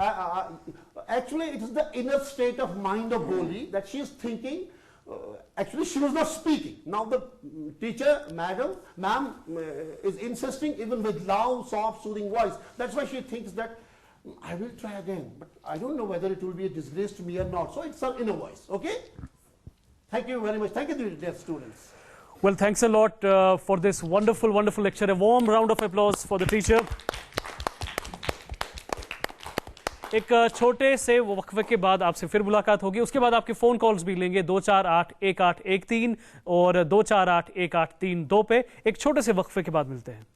actually it is the inner state of mind of Boli that she is thinking. Actually she was not speaking. Now the teacher, ma'am is insisting even with loud, soft, soothing voice. That's why she thinks that I will try again, but I don't know whether it will be a disgrace to me or not. So it's her inner voice. Okay? Thank you very much. Thank you, dear students. Well, thanks a lot for this wonderful lecture. A warm round of applause for the teacher. एक छोटे से वक्फे के बाद आपसे फिर मुलाकात होगी. उसके बाद आपके फ़ोन कॉल्स भी लेंगे 2481813 और 2481832 पे. एक छोटे से वक्फे के बाद मिलते हैं.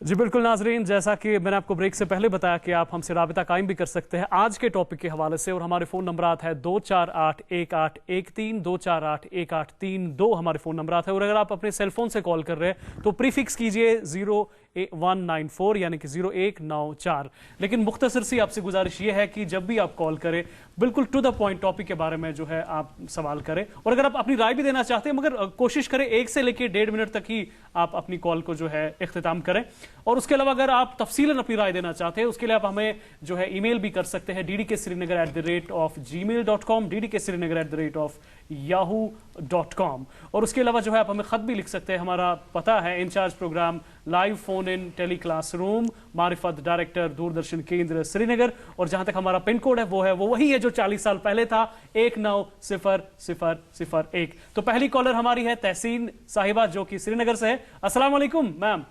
जी बिल्कुल नाजरीन, जैसा कि मैंने आपको ब्रेक से पहले बताया कि आप हमसे राबिता कायम भी कर सकते हैं आज के टॉपिक के हवाले से, और हमारे फ़ोन नंबरात है 2481813 2481832 हमारे फ़ोन नंबरात है. और अगर आप अपने सेलफोन से कॉल कर रहे हैं तो प्रीफिक्स कीजिए 0194 यानी कि 0194. लेकिन मुख्तसर सी आपसे गुजारिश ये है कि जब भी आप कॉल करें बिल्कुल टू द पॉइंट टॉपिक के बारे में जो है आप सवाल करें, और अगर आप अपनी राय भी देना चाहते हैं मगर कोशिश करें 1 से लेकर 1.5 मिनट तक ही आप अपनी कॉल को जो है इख्तिताम करें. और उसके अलावा अगर आप तफसीलन अपनी राय देना चाहते हैं उसके लिए आप हमें जो है ईमेल भी कर सकते हैं ddksrinagar@gmail.com ddksrinagar@yahoo.com. और उसके अलावा जो है आप हमें ख़त भी लिख सकते हैं. हमारा पता है incharge programme live phone in teleclass room मारिफत डायरेक्टर दूरदर्शन केंद्र श्रीनगर, और जहां तक हमारा पिन कोड है वो वही है जो 40 साल पहले था 190001. तो पहली कॉलर हमारी है तहसीन साहिबा जो कि श्रीनगर से है. अस्सलाम वालेकुम मैम.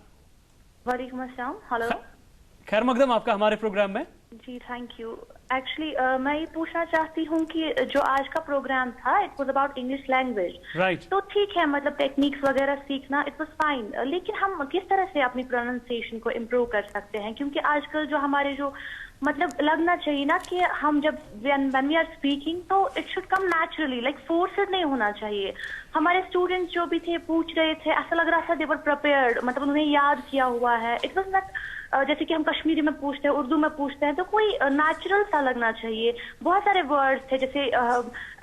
वालेकुम अस्सलाम. हेलो. खैर मकदम आपका हमारे प्रोग्राम में. जी थैंक यू. एक्चुअली मैं ये पूछना चाहती हूँ कि जो आज का प्रोग्राम था it was about English language. Right. तो ठीक है, मतलब टेक्निक्स वगैरह सीखना इट वाज फाइन, लेकिन हम किस तरह से अपनी प्रोनाउंसिएशन को इम्प्रूव कर सकते हैं? क्योंकि आजकल जो हमारे जो मतलब लगना चाहिए ना कि हम जब व्हेन वी आर स्पीकिंग तो it should come naturally, like forced नहीं होना चाहिए. हमारे स्टूडेंट्स जो भी थे पूछ रहे थे, ऐसा लग रहा था दे वर प्रिपेयर्ड, मतलब उन्होंने याद किया हुआ है. इट वाज नॉट जैसे कि हम कश्मीरी में पूछते हैं, उर्दू में पूछते हैं, तो कोई नेचुरल सा लगना चाहिए. बहुत सारे वर्ड्स थे, जैसे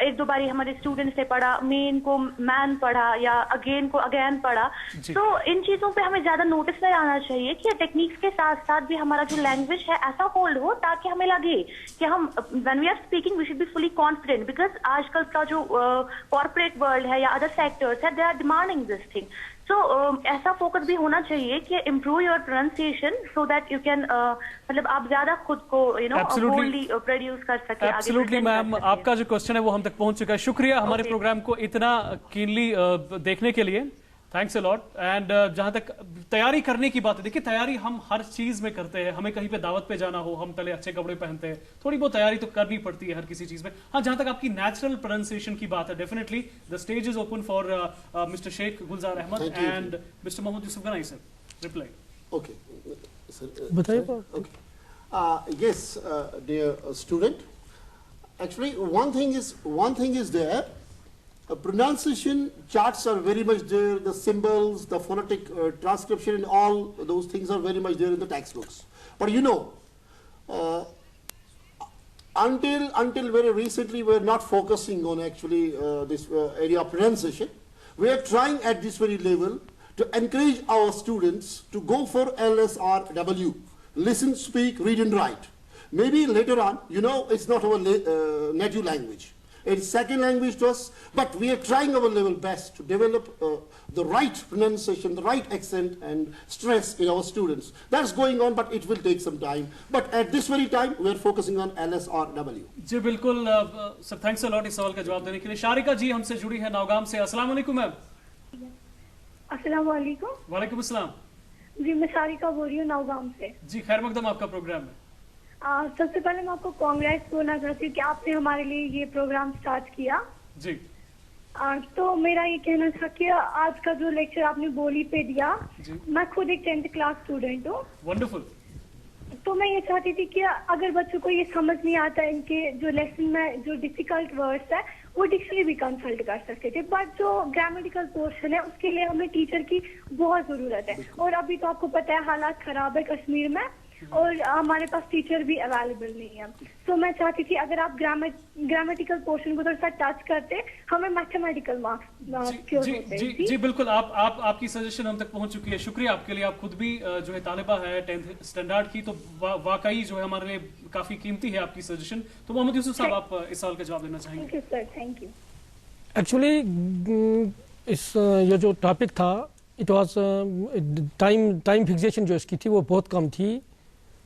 1-2 बारी हमारे स्टूडेंट्स ने पढ़ा, मेन को मैन पढ़ा या अगेन को अगेन पढ़ा. तो इन चीजों पे हमें ज्यादा नोटिस में आना चाहिए कि टेक्निक्स के साथ साथ भी हमारा जो लैंग्वेज है ऐसा होल्ड हो ताकि हमें लगे कि हम when we are speaking we should be fully confident, because आजकल का जो कॉर्पोरेट वर्ल्ड है या अदर सेक्टर्स है they are demanding this thing. तो ऐसा फोकस भी होना चाहिए कि improve your pronunciation so that you can मतलब आप ज्यादा खुद को बोल्डली प्रोड्यूस कर सके. एब्सोल्युटली मैम, आपका जो क्वेश्चन है वो हम तक पहुंच चुका है. शुक्रिया हमारे प्रोग्राम को इतना कीनली देखने के लिए. Thanks a lot. एंड जहां तक तैयारी करने की बात है, देखिए तैयारी हम हर चीज में करते हैं. हमें कहीं पे दावत पे जाना हो हम पहले अच्छे कपड़े पहनते हैं, थोड़ी बहुत तैयारी तो करनी पड़ती है हर किसी चीज में. हाँ, जहां तक आपकी नेचुरल प्रोनाउंसिएशन की बात है, definitely the stage is open for mister Sheikh, Gulzar Ahmad and mister Mohammad Yusuf Ganai sir. Reply. Okay sir, बताइए. Okay. Yes, dear student, actually one thing is there. Pronunciation charts are very much there, the symbols, the phonetic transcription and all those things are very much there in the textbooks. But you know, until very recently we are not focusing on actually this area of pronunciation. We are trying at this very level to encourage our students to go for LSRW, listen, speak, read and write. Maybe later on, you know, it's not our native language. It's second language to us, but we are trying our level best to develop the right pronunciation, the right accent and stress in our students. That's going on, but it will take some time. But at this very time, we are focusing on LSRW. जी बिल्कुल sir, thanks a lot इस सवाल का जवाब देने के लिए। शारिका जी हमसे जुड़ी है नौगाम से। अस्सलाम वालेकुम मैम। अस्सलाम वालेकुम। वालेकुम अस्सलाम। जी मैं शारिका बोल रही हूँ नौगाम से। जी खैर मकदम आपका प्रोग्राम है। सबसे पहले मैं आपको कांग्रेस बोलना चाहती हूँ कि आपने हमारे लिए ये प्रोग्राम स्टार्ट किया। जी तो मेरा ये कहना था कि आज का जो लेक्चर आपने बोली पे दिया, मैं खुद एक 10th क्लास स्टूडेंट हूँ। वंडरफुल। तो मैं ये चाहती थी कि अगर बच्चों को ये समझ नहीं आता इनके जो लेसन में जो डिफिकल्ट वर्ड्स है वो डिक्शनरी भी कंसल्ट कर सकते थे, बट जो ग्रामेटिकल पोर्शन है उसके लिए हमें टीचर की बहुत जरूरत है। और अभी तो आपको पता है हालात खराब है कश्मीर में और हमारे पास टीचर भी अवेलेबल नहीं है। तो मैं चाहती थी अगर आप ग्रामेटिकल पोर्शन को थोड़ा सा टच करते, हमें मैथमेटिकल मार्क्स जी जी बिल्कुल। आपकी सजेशन हम तक पहुंच चुकी है, शुक्रिया आपके लिए। आप खुद भी जो है तालिबा है 10th स्टैंडर्ड की, तो वाकई जो है हमारे लिए काफी कीमती है आपकी सजेशन। तो मोहम्मद यूसुफ साहब आप इस सवाल का जवाब देना चाहेंगे? Thank you. एक्चुअली इस ये जो टॉपिक था, इट वाज टाइम फिक्सेशन जो इसकी थी वो बहुत कम थी।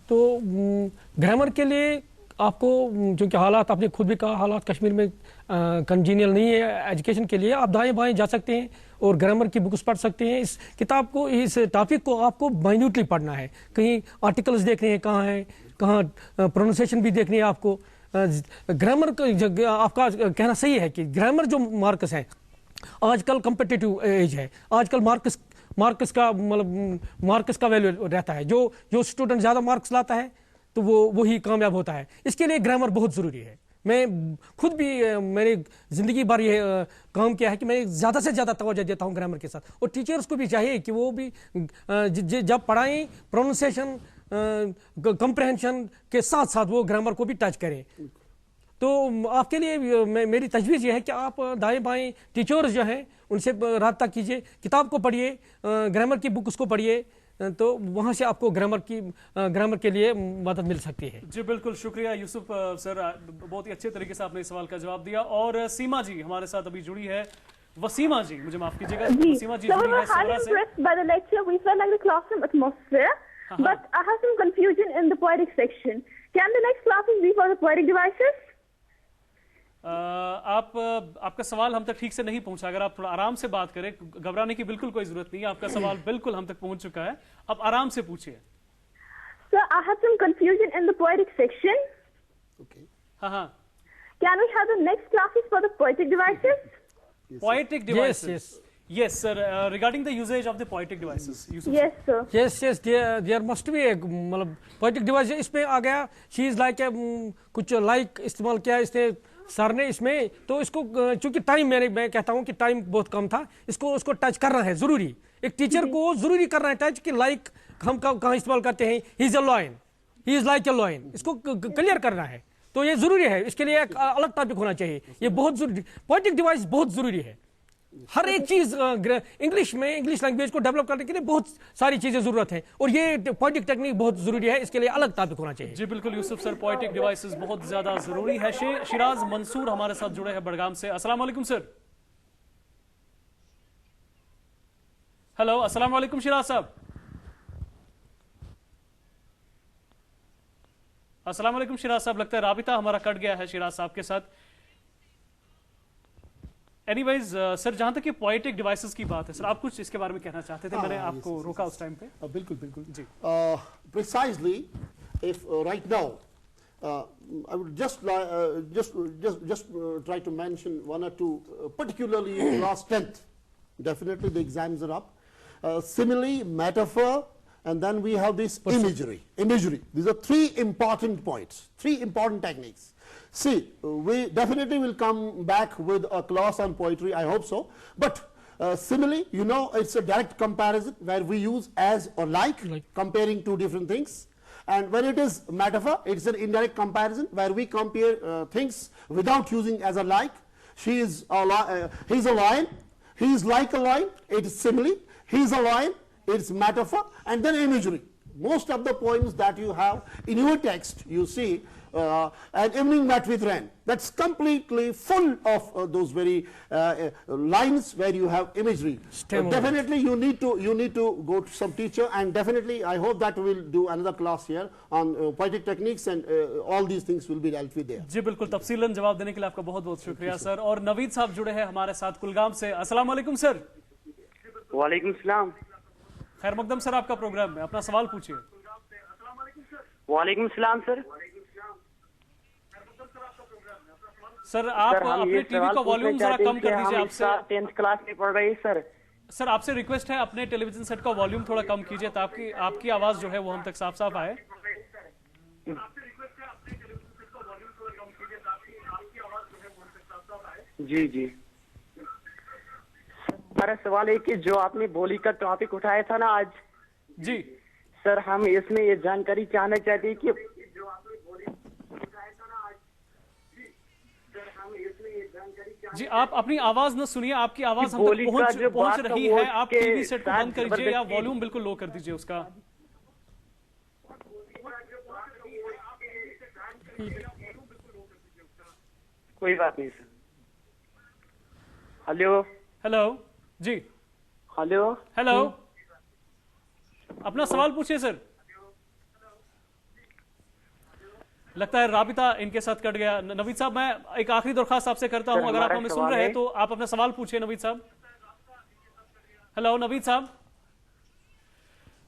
तो ग्रामर के लिए आपको, क्योंकि हालात आपने खुद भी कहा हालात कश्मीर में कंजीनियल नहीं है एजुकेशन के लिए, आप दाएं बाएं जा सकते हैं और ग्रामर की बुक्स पढ़ सकते हैं। इस किताब को, इस टॉपिक को आपको माइन्यूटली पढ़ना है। कहीं आर्टिकल्स देखने हैं कहाँ हैं, कहाँ प्रोनाउंसिएशन भी देखनी है आपको। ग्रामर का आपका कहना सही है कि ग्रामर जो मार्क्स हैं, आजकल कम्पिटिटिव एज है, आजकल मार्क्स का मतलब मार्क्स का वैल्यू रहता है। जो स्टूडेंट ज़्यादा मार्क्स लाता है तो वही कामयाब होता है। इसके लिए ग्रामर बहुत ज़रूरी है। मैं खुद भी मैंने ज़िंदगी भर ये काम किया है कि मैं ज़्यादा से ज़्यादा तवज्जो देता हूँ ग्रामर के साथ, और टीचर्स को भी चाहिए कि वो भी जब पढ़ाएं प्रोनाउंसिएशन कंप्रहेंशन के साथ साथ वो ग्रामर को भी टच करें। तो आपके लिए मेरी तजवीज़ ये है कि आप दाएं बाएं टीचर्स जो हैं उनसे रब्ता कीजिए, किताब को पढ़िए, ग्रामर की बुक उसको पढ़िए, तो वहाँ से आपको ग्रामर के लिए मदद मिल सकती है। जी बिल्कुल, शुक्रिया यूसुफ सर, बहुत ही अच्छे तरीके से आपने इस सवाल का जवाब दिया। और सीमा जी हमारे साथ अभी जुड़ी है। वसीमा जी, मुझे माफ कीजिएगा, वसीमा जी जुड़ी है सोरा से। By the lecture, we felt like the classroom atmosphere, but I have some confusion in the poetic section. Can the next classes be for the poetic devices? आपका सवाल हम तक ठीक से नहीं पहुंचा। अगर आप थोड़ा आराम से बात करें, घबराने की बिल्कुल कोई जरूरत नहीं है, आपका सवाल बिल्कुल हम तक पहुंच चुका है, आप आराम से पूछिए। Sir, I have some confusion in the poetic section. Okay. हाँ। Can we have the next classes for the poetic devices? Poetic devices. Yes, sir. Regarding the usage of the poetic devices. Yes, sir. Yes. There must be a मतलब poetic device इसमें आ गया। She is like कुछ like इस्तेमाल किया इसने sir ने इसमें, तो इसको चूंकि टाइम मैं कहता हूँ कि टाइम बहुत कम था, उसको टच करना है जरूरी। एक टीचर को जरूरी करना है टच कि लाइक हम कहाँ इस्तेमाल करते हैं, he is a lion, he is like a lion, इसको क्लियर करना है। तो ये जरूरी है, इसके लिए एक अलग टॉपिक होना चाहिए, ये बहुत जरूरी। पोएटिक डिवाइस बहुत जरूरी है। हर एक चीज इंग्लिश में, इंग्लिश लैंग्वेज को डेवलप करने के लिए बहुत सारी चीजें जरूरत है, और ये पोएटिक टेक्निक बहुत जरूरी है, इसके लिए अलग टॉपिक होना चाहिए। जी बिल्कुल यूसुफ सर, पोएटिक डिवाइसेस बहुत ज्यादा जरूरी है। शिराज मंसूर हमारे साथ जुड़े हैं बड़गाम से। अस्सलाम वालेकुम सर। हेलो, अस्सलाम वालेकुम शिराज साहब। अस्सलाम वालेकुम शिराज साहब, लगता है राबिता हमारा कट गया है शिराज साहब के साथ। एनीवेज सर, जहां तक ये पोएटिक डिवाइसेस की बात है, सर आप कुछ इसके बारे में कहना चाहते थे, मैंने आपको रोका उस टाइम पे। बिल्कुल जी। Precisely, if right now I would just try to mention one or two, particularly in class 10th. Definitely the exams are up. Simile, metaphor, and then we have this imagery. These are three important points, three important techniques. See, we definitely will come back with a class on poetry, I hope so. But simile, you know, it's a direct comparison where we use as or like, comparing two different things. And when it is metaphor, it's an indirect comparison where we compare things without using as a like. He's a lion, he is like a lion, it is simile. He's a lion, it's metaphor, and then imagery. Most of the poems that you have in your text, you see an evening met with rain. That's completely full of those very lines where you have imagery. Definitely you need to go to some teacher, and definitely I hope that we'll do another class here on poetic techniques, and all these things will be dealt with there. जी बिल्कुल, तफसीलन जवाब देने के लिए आपका बहुत-बहुत शुक्रिया sir. और नवीद साहब जुड़े हैं हमारे साथ कुलगाम से। अस्सलाम वालेकुम सर। वालेकुम सलाम। खैर मकदम सर, आपका प्रोग्राम में अपना सवाल पूछिए। वालेकुम सलाम सर। सर आप अपने टीवी का वॉल्यूम जरा कम कर दीजिए। आपसे 10th क्लास में पढ़ रहे हैं सर। सर आपसे रिक्वेस्ट है अपने टेलीविजन सेट का वॉल्यूम थोड़ा कम कीजिए ताकि आपकी आवाज जो है वो हम तक साफ साफ आए। जी जी। मेरा सवाल है कि जो आपने बोली का टॉपिक उठाया था ना आज, जी सर हम इसमें ये जानकारी चाहना चाहते हैं कि जी आप अपनी आवाज न सुनिए, आपकी आवाज हम तक पहुंच रही है। आप टीवी सेट को बंद करिए या वॉल्यूम बिल्कुल लो कर दीजिए उसका। कोई बात नहीं सर। हेलो हेलो जी। हेलो हेलो, अपना सवाल पूछिए सर। लगता है राबिता इनके साथ कट गया। नवीद साहब, मैं एक आखिरी दरखास्त आपसे करता हूं, अगर आप हमें सुन रहे हैं तो आप अपना सवाल पूछिए नवीद साहब। हेलो नवीद साहब।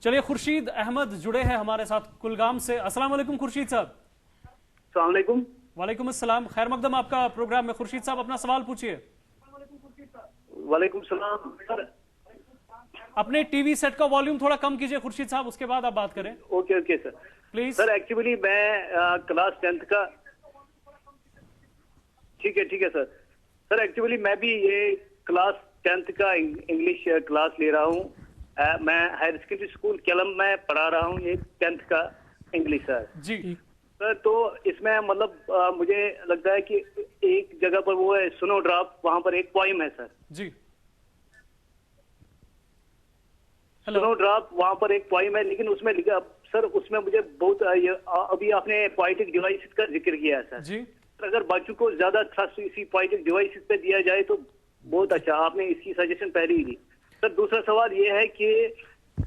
चलिए, खुर्शीद अहमद जुड़े हैं हमारे साथ कुलगाम से। अस्सलाम वालेकुम खुर्शीद साहब। अस्सलाम वालेकुम। वालेकुम अस्सलाम। खैर मकदम आपका प्रोग्राम में। खुर्शीद साहब अपना सवाल पूछिए। वालेकुम सलाम सर। अपने टीवी सेट का वॉल्यूम थोड़ा कम कीजिए खुर्शीद साहब, उसके बाद आप बात करें। Okay okay sir, please. Sir actually मैं क्लास 10th का, ठीक है सर। सर एक्चुअली मैं भी ये क्लास 10th का इंग्लिश क्लास ले रहा हूँ। मैं हायर सेकेंडरी स्कूल केलम में पढ़ा रहा हूँ ये 10th का इंग्लिश सर। जी सर, तो इसमें मतलब मुझे लगता है कि एक जगह पर वो है स्नो ड्रॉप, वहां पर एक पोइम है सर। जी स्नो ड्रॉप, वहां पर एक पोइम है, लेकिन उसमें लिखा सर, उसमें मुझे बहुत अभी आपने पोएटिक डिवाइसेस का जिक्र किया है सर जी। अगर बच्चों को ज्यादा थ्रस्ट इसी पोएटिक डिवाइसेस पे दिया जाए तो बहुत अच्छा। आपने इसकी सजेशन पहले ही दी सर। दूसरा सवाल ये है कि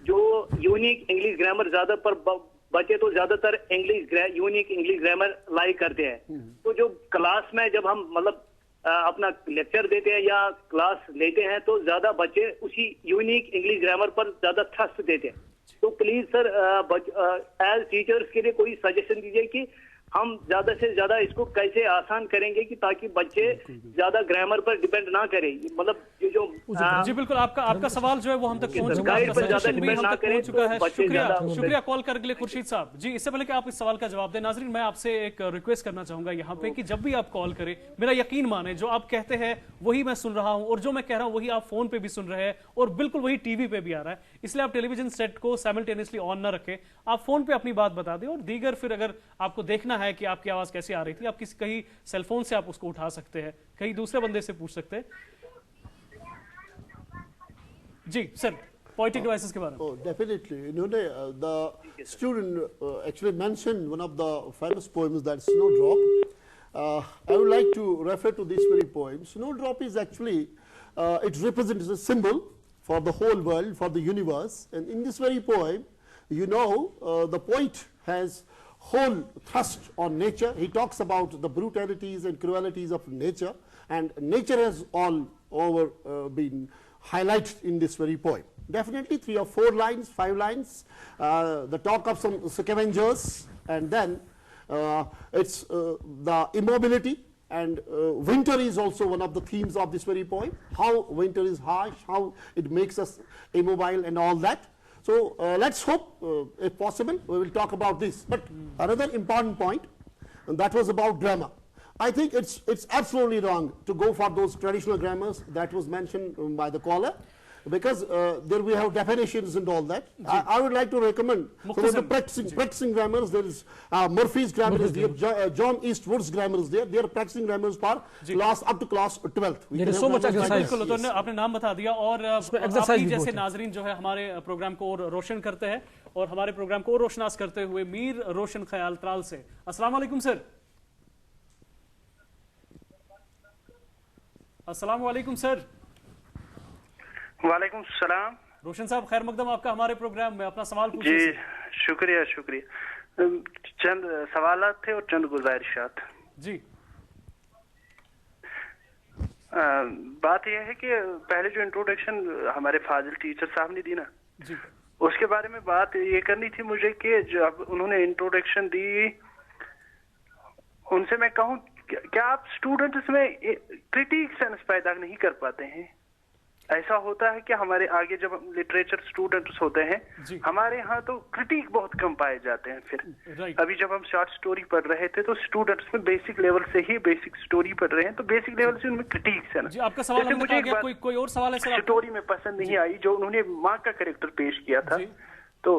जो यूनिक इंग्लिश ग्रामर ज्यादा पर बच्चे तो ज्यादातर यूनिक इंग्लिश ग्रामर लाइक करते हैं, तो जो क्लास में जब हम मतलब अपना लेक्चर देते हैं या क्लास लेते हैं तो ज्यादा बच्चे उसी यूनिक इंग्लिश ग्रामर पर ज्यादा थ्रस्ट देते हैं। तो प्लीज सर एज टीचर्स के लिए कोई सजेशन दीजिए कि हम ज्यादा से ज्यादा इसको कैसे आसान करेंगे कि ताकि बच्चे ज्यादा ग्रामर पर डिपेंड ना करें। मतलब ये जो जी बिल्कुल, आपका सवाल जो है वो हम तक पहुंच चुका है, सजेशन भी हम तक पहुंच चुका है। शुक्रिया कॉल करने के लिए खुर्शीद साहब। जी, इससे पहले कि आप इस सवाल का जवाब दें, नाजरीन मैं आपसे एक रिक्वेस्ट करना चाहूंगा यहाँ पे कि जब भी आप कॉल करें, मेरा यकीन माने जो आप कहते हैं वही मैं सुन रहा हूँ, और जो मैं कह रहा हूँ वही आप फोन पे भी सुन रहे हैं, और बिल्कुल वही टीवी पे भी आ रहा है। इसलिए आप टेलीविजन सेट को साइमल्टेनियसली ऑन न रखें, आप फोन पे अपनी बात बता दें, और दीगर फिर अगर आपको देखना है कि आपकी आवाज कैसे आ रही थी, आप कहीं सेलफोन से आप उसको उठा सकते हैं, कहीं दूसरे बंदे से पूछ सकते हैं। जी सर, poetic devices के बारे में। Oh, definitely. You know, the student actually mentioned one of the famous poems, that Snowdrop. I would like to refer to this very poem. Snowdrop is actually, it represents a symbol for the whole world, for the universe. And in this very poem, you know, the poet has whole thrust on nature. He talks about the brutalities and cruelties of nature, and nature has all over been highlighted in this very poem. Definitely 3 or 4 lines, 5 lines, the talk of some scavengers, and then it's the immobility, and winter is also one of the themes of this very poem, how winter is harsh, how it makes us immobile and all that. So let's hope, if possible, we will talk about this. But another important point, and that was about grammar. I think it's absolutely wrong to go for those traditional grammars that was mentioned by the caller. because there we have definitions and all that. I would like to recommend some of the practicing grammars. There is Murphy's grammar is there, John Eastwood's grammar is there. They are practicing grammars for class up to class 12th. There is so much exercise. बिल्कुल, तो आपने नाम बता दिया और आप जैसे नाजरीन जो है हमारे प्रोग्राम को और रोशन करते हैं और हमारे प्रोग्राम को और रोशनास करते हुए मीर रोशन ख्याल त्राल से। अस्सलाम वालेकुम सर। अस्सलाम वालेकुम सर। वालेकुम सलाम। रोशन साहब खैर मकदम आपका हमारे प्रोग्राम में, अपना सवाल पूछिए। जी शुक्रिया शुक्रिया। चंद सवालात थे और चंद गुजारिशात। जी बात यह है कि पहले जो इंट्रोडक्शन हमारे फाजिल टीचर साहब ने दी ना, जी उसके बारे में बात ये करनी थी मुझे कि जब उन्होंने इंट्रोडक्शन दी, उनसे मैं कहूँ क्या आप स्टूडेंट्स में क्रिटिक सेंस पैदा नहीं कर पाते हैं? ऐसा होता है कि हमारे आगे जब लिटरेचर स्टूडेंट्स होते हैं हमारे यहाँ तो क्रिटिक बहुत कम पाए जाते हैं। फिर अभी जब हम शॉर्ट स्टोरी पढ़ रहे थे तो स्टूडेंट्स में बेसिक लेवल से ही बेसिक स्टोरी पढ़ रहे हैं, तो बेसिक लेवल से उनमें क्रिटिक्स है ना। आपका सवाल मुझे एक बात कोई और सवाल है सर? स्टोरी में पसंद नहीं आई जो उन्होंने माँ का कैरेक्टर पेश किया था, तो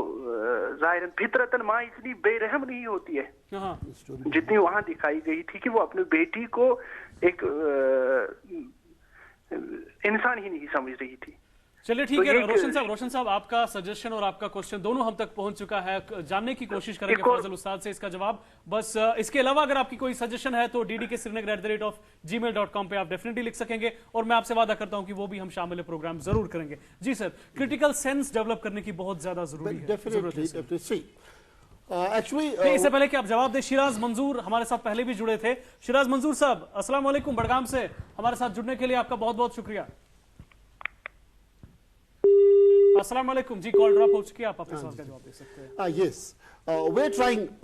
जाहिरन फितरतन माँ इतनी बेरहम नहीं होती है जितनी वहां दिखाई गई थी कि वो अपनी बेटी को एक इंसान ही नहीं समझ रही थी। चलिए ठीक है रोशन साहब आपका सजेशन और आपका क्वेश्चन दोनों हम तक पहुंच चुका है, जानने की कोशिश करेंगे फाजिल उस्ताद से इसका जवाब। बस इसके अलावा अगर आपकी कोई सजेशन है तो ddksrinagar@gmail.com पे आप डेफिनेटली लिख सकेंगे और मैं आपसे वादा करता हूं कि वो भी हम शामिल प्रोग्राम जरूर करेंगे। जी सर, क्रिटिकल सेंस डेवलप करने की बहुत ज्यादा जरूरी है। इससे पहले कि आप जवाब दें, शिराज मंजूर हमारे साथ पहले भी जुड़े थे। शिराज मंजूर साहब अस्सलाम वालेकुम, बड़गाम से हमारे साथ जुड़ने के लिए आपका बहुत बहुत शुक्रिया। अस्सलाम वालेकुम जी, कॉल ड्रॉप हो चुकी है, आप अपने सवाल का जवाब दे सकते हैं। Yes,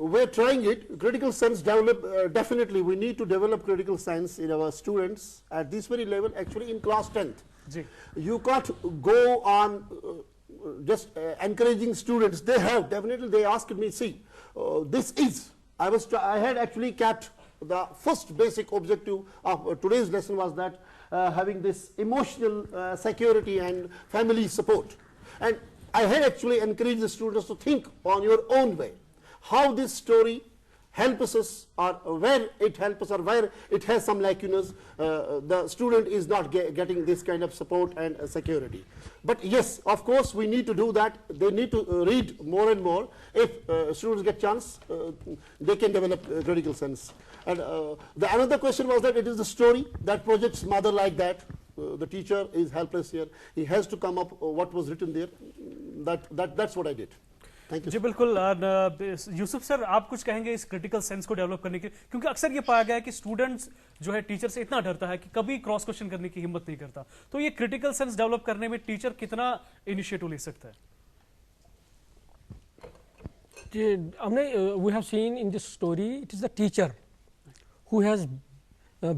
we're trying it. Critical sense develop, definitely we need to develop critical sense in our students at this very level, actually in class 10th. You can't go on just encouraging students. They asked me, see, this is, I had actually kept the first basic objective of today's lesson was that having this emotional security and family support. And I had actually encouraged the students to think on your own way, how this story helps us or where it helps us or where it has some lacunas. The student is not getting this kind of support and security. But yes, of course, we need to do that. They need to read more and more. If students get chance, they can develop critical sense. And the another question was that it is the story that projects mother like that. The teacher is helpless here. He has to come up what was written there. That's what I did. Thank you. जी बिल्कुल। Yusuf sir आप कुछ कहेंगे इस critical sense को develop करने के, क्योंकि अक्सर ये पाया गया है कि स्टूडेंट्स जो है टीचर से इतना डरता है कि कभी क्रॉस क्वेश्चन करने की हिम्मत नहीं करता, तो ये क्रिटिकल सेंस डेवलप करने में टीचर कितना इनिशिएटिव ले सकता है? हमने we have seen in this story it is the teacher who has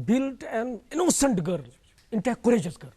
built an innocent girl into a courageous girl.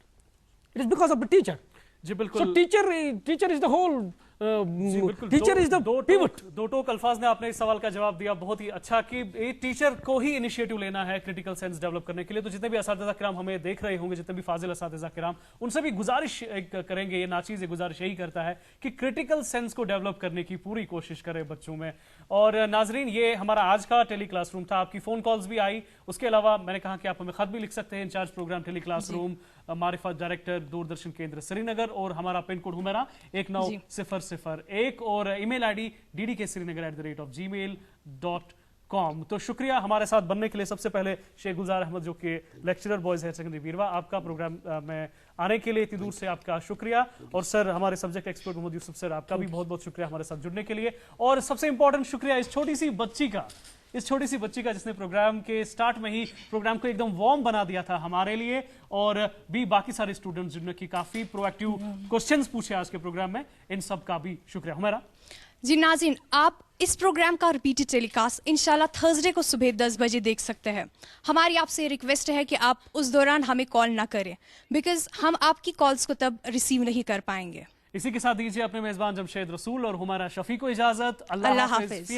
It is because of the teacher. जी बिल्कुल। So teacher is the whole teacher is the pivot. दो टोक अल्फाज ने आपने इस सवाल का जवाब दिया बहुत ही अच्छा कि एक टीचर को ही इनिशिएटिव लेना है क्रिटिकल सेंस डेवलप करने के लिए। तो जितने भी असातिज़ा किराम हमें देख रहे होंगे, जितने भी फाजिल असातिज़ा किराम, उनसे भी गुजारिश करेंगे, ये नाचीज़ गुजारिश यही करता है कि क्रिटिकल सेंस को डेवलप करने की पूरी कोशिश करें बच्चों में। और नाजरीन, ये हमारा आज का टेली क्लासरूम था। आपकी फ़ोन कॉल्स भी आई, उसके अलावा मैंने कहा कि आप हमें ख़त भी लिख सकते हैं। इंचार्ज प्रोग्राम टेली क्लासरूम मारिफत डायरेक्टर दूरदर्शन केंद्र श्रीनगर, और हमारा पिन कोड हुमेरा 190001 और ईमेल आईडी ddksrinagar@gmail.com। तो शुक्रिया हमारे साथ बनने के लिए। सबसे पहले शेख गुलजार अहमद जो कि लेक्चरर बॉयज हायर सेकेंडरी बीरवा, आपका प्रोग्राम में आने के लिए इतनी दूर से आपका शुक्रिया। और सर हमारे subject expert Mohammad Yusuf sir, आपका भी बहुत बहुत शुक्रिया हमारे साथ जुड़ने के लिए। और सबसे इंपॉर्टेंट शुक्रिया इस छोटी सी बच्ची का जिसने प्रोग्राम के स्टार्ट में ही प्रोग्राम को एकदम वार्म बना दिया था हमारे लिए, और भी बाकी सारे स्टूडेंट्स जिन्होंने की काफी प्रोएक्टिव क्वेश्चंस पूछे आज के प्रोग्राम में, इन सब का भी शुक्रिया। हमारा जी नाज़रीन, आप इस प्रोग्राम का रिपीटेड टेलीकास्ट इंशाल्लाह थर्सडे को सुबह 10 बजे देख सकते हैं। हमारी आपसे रिक्वेस्ट है कि आप उस दौरान हमें कॉल ना करें, बिकॉज हम आपकी कॉल्स को तब रिसीव नहीं कर पाएंगे। इसी के साथ दीजिए अपने मेजबान जमशेद रसूल और हुमारा शफी को इजाजत। अल्लाह हाफिज़।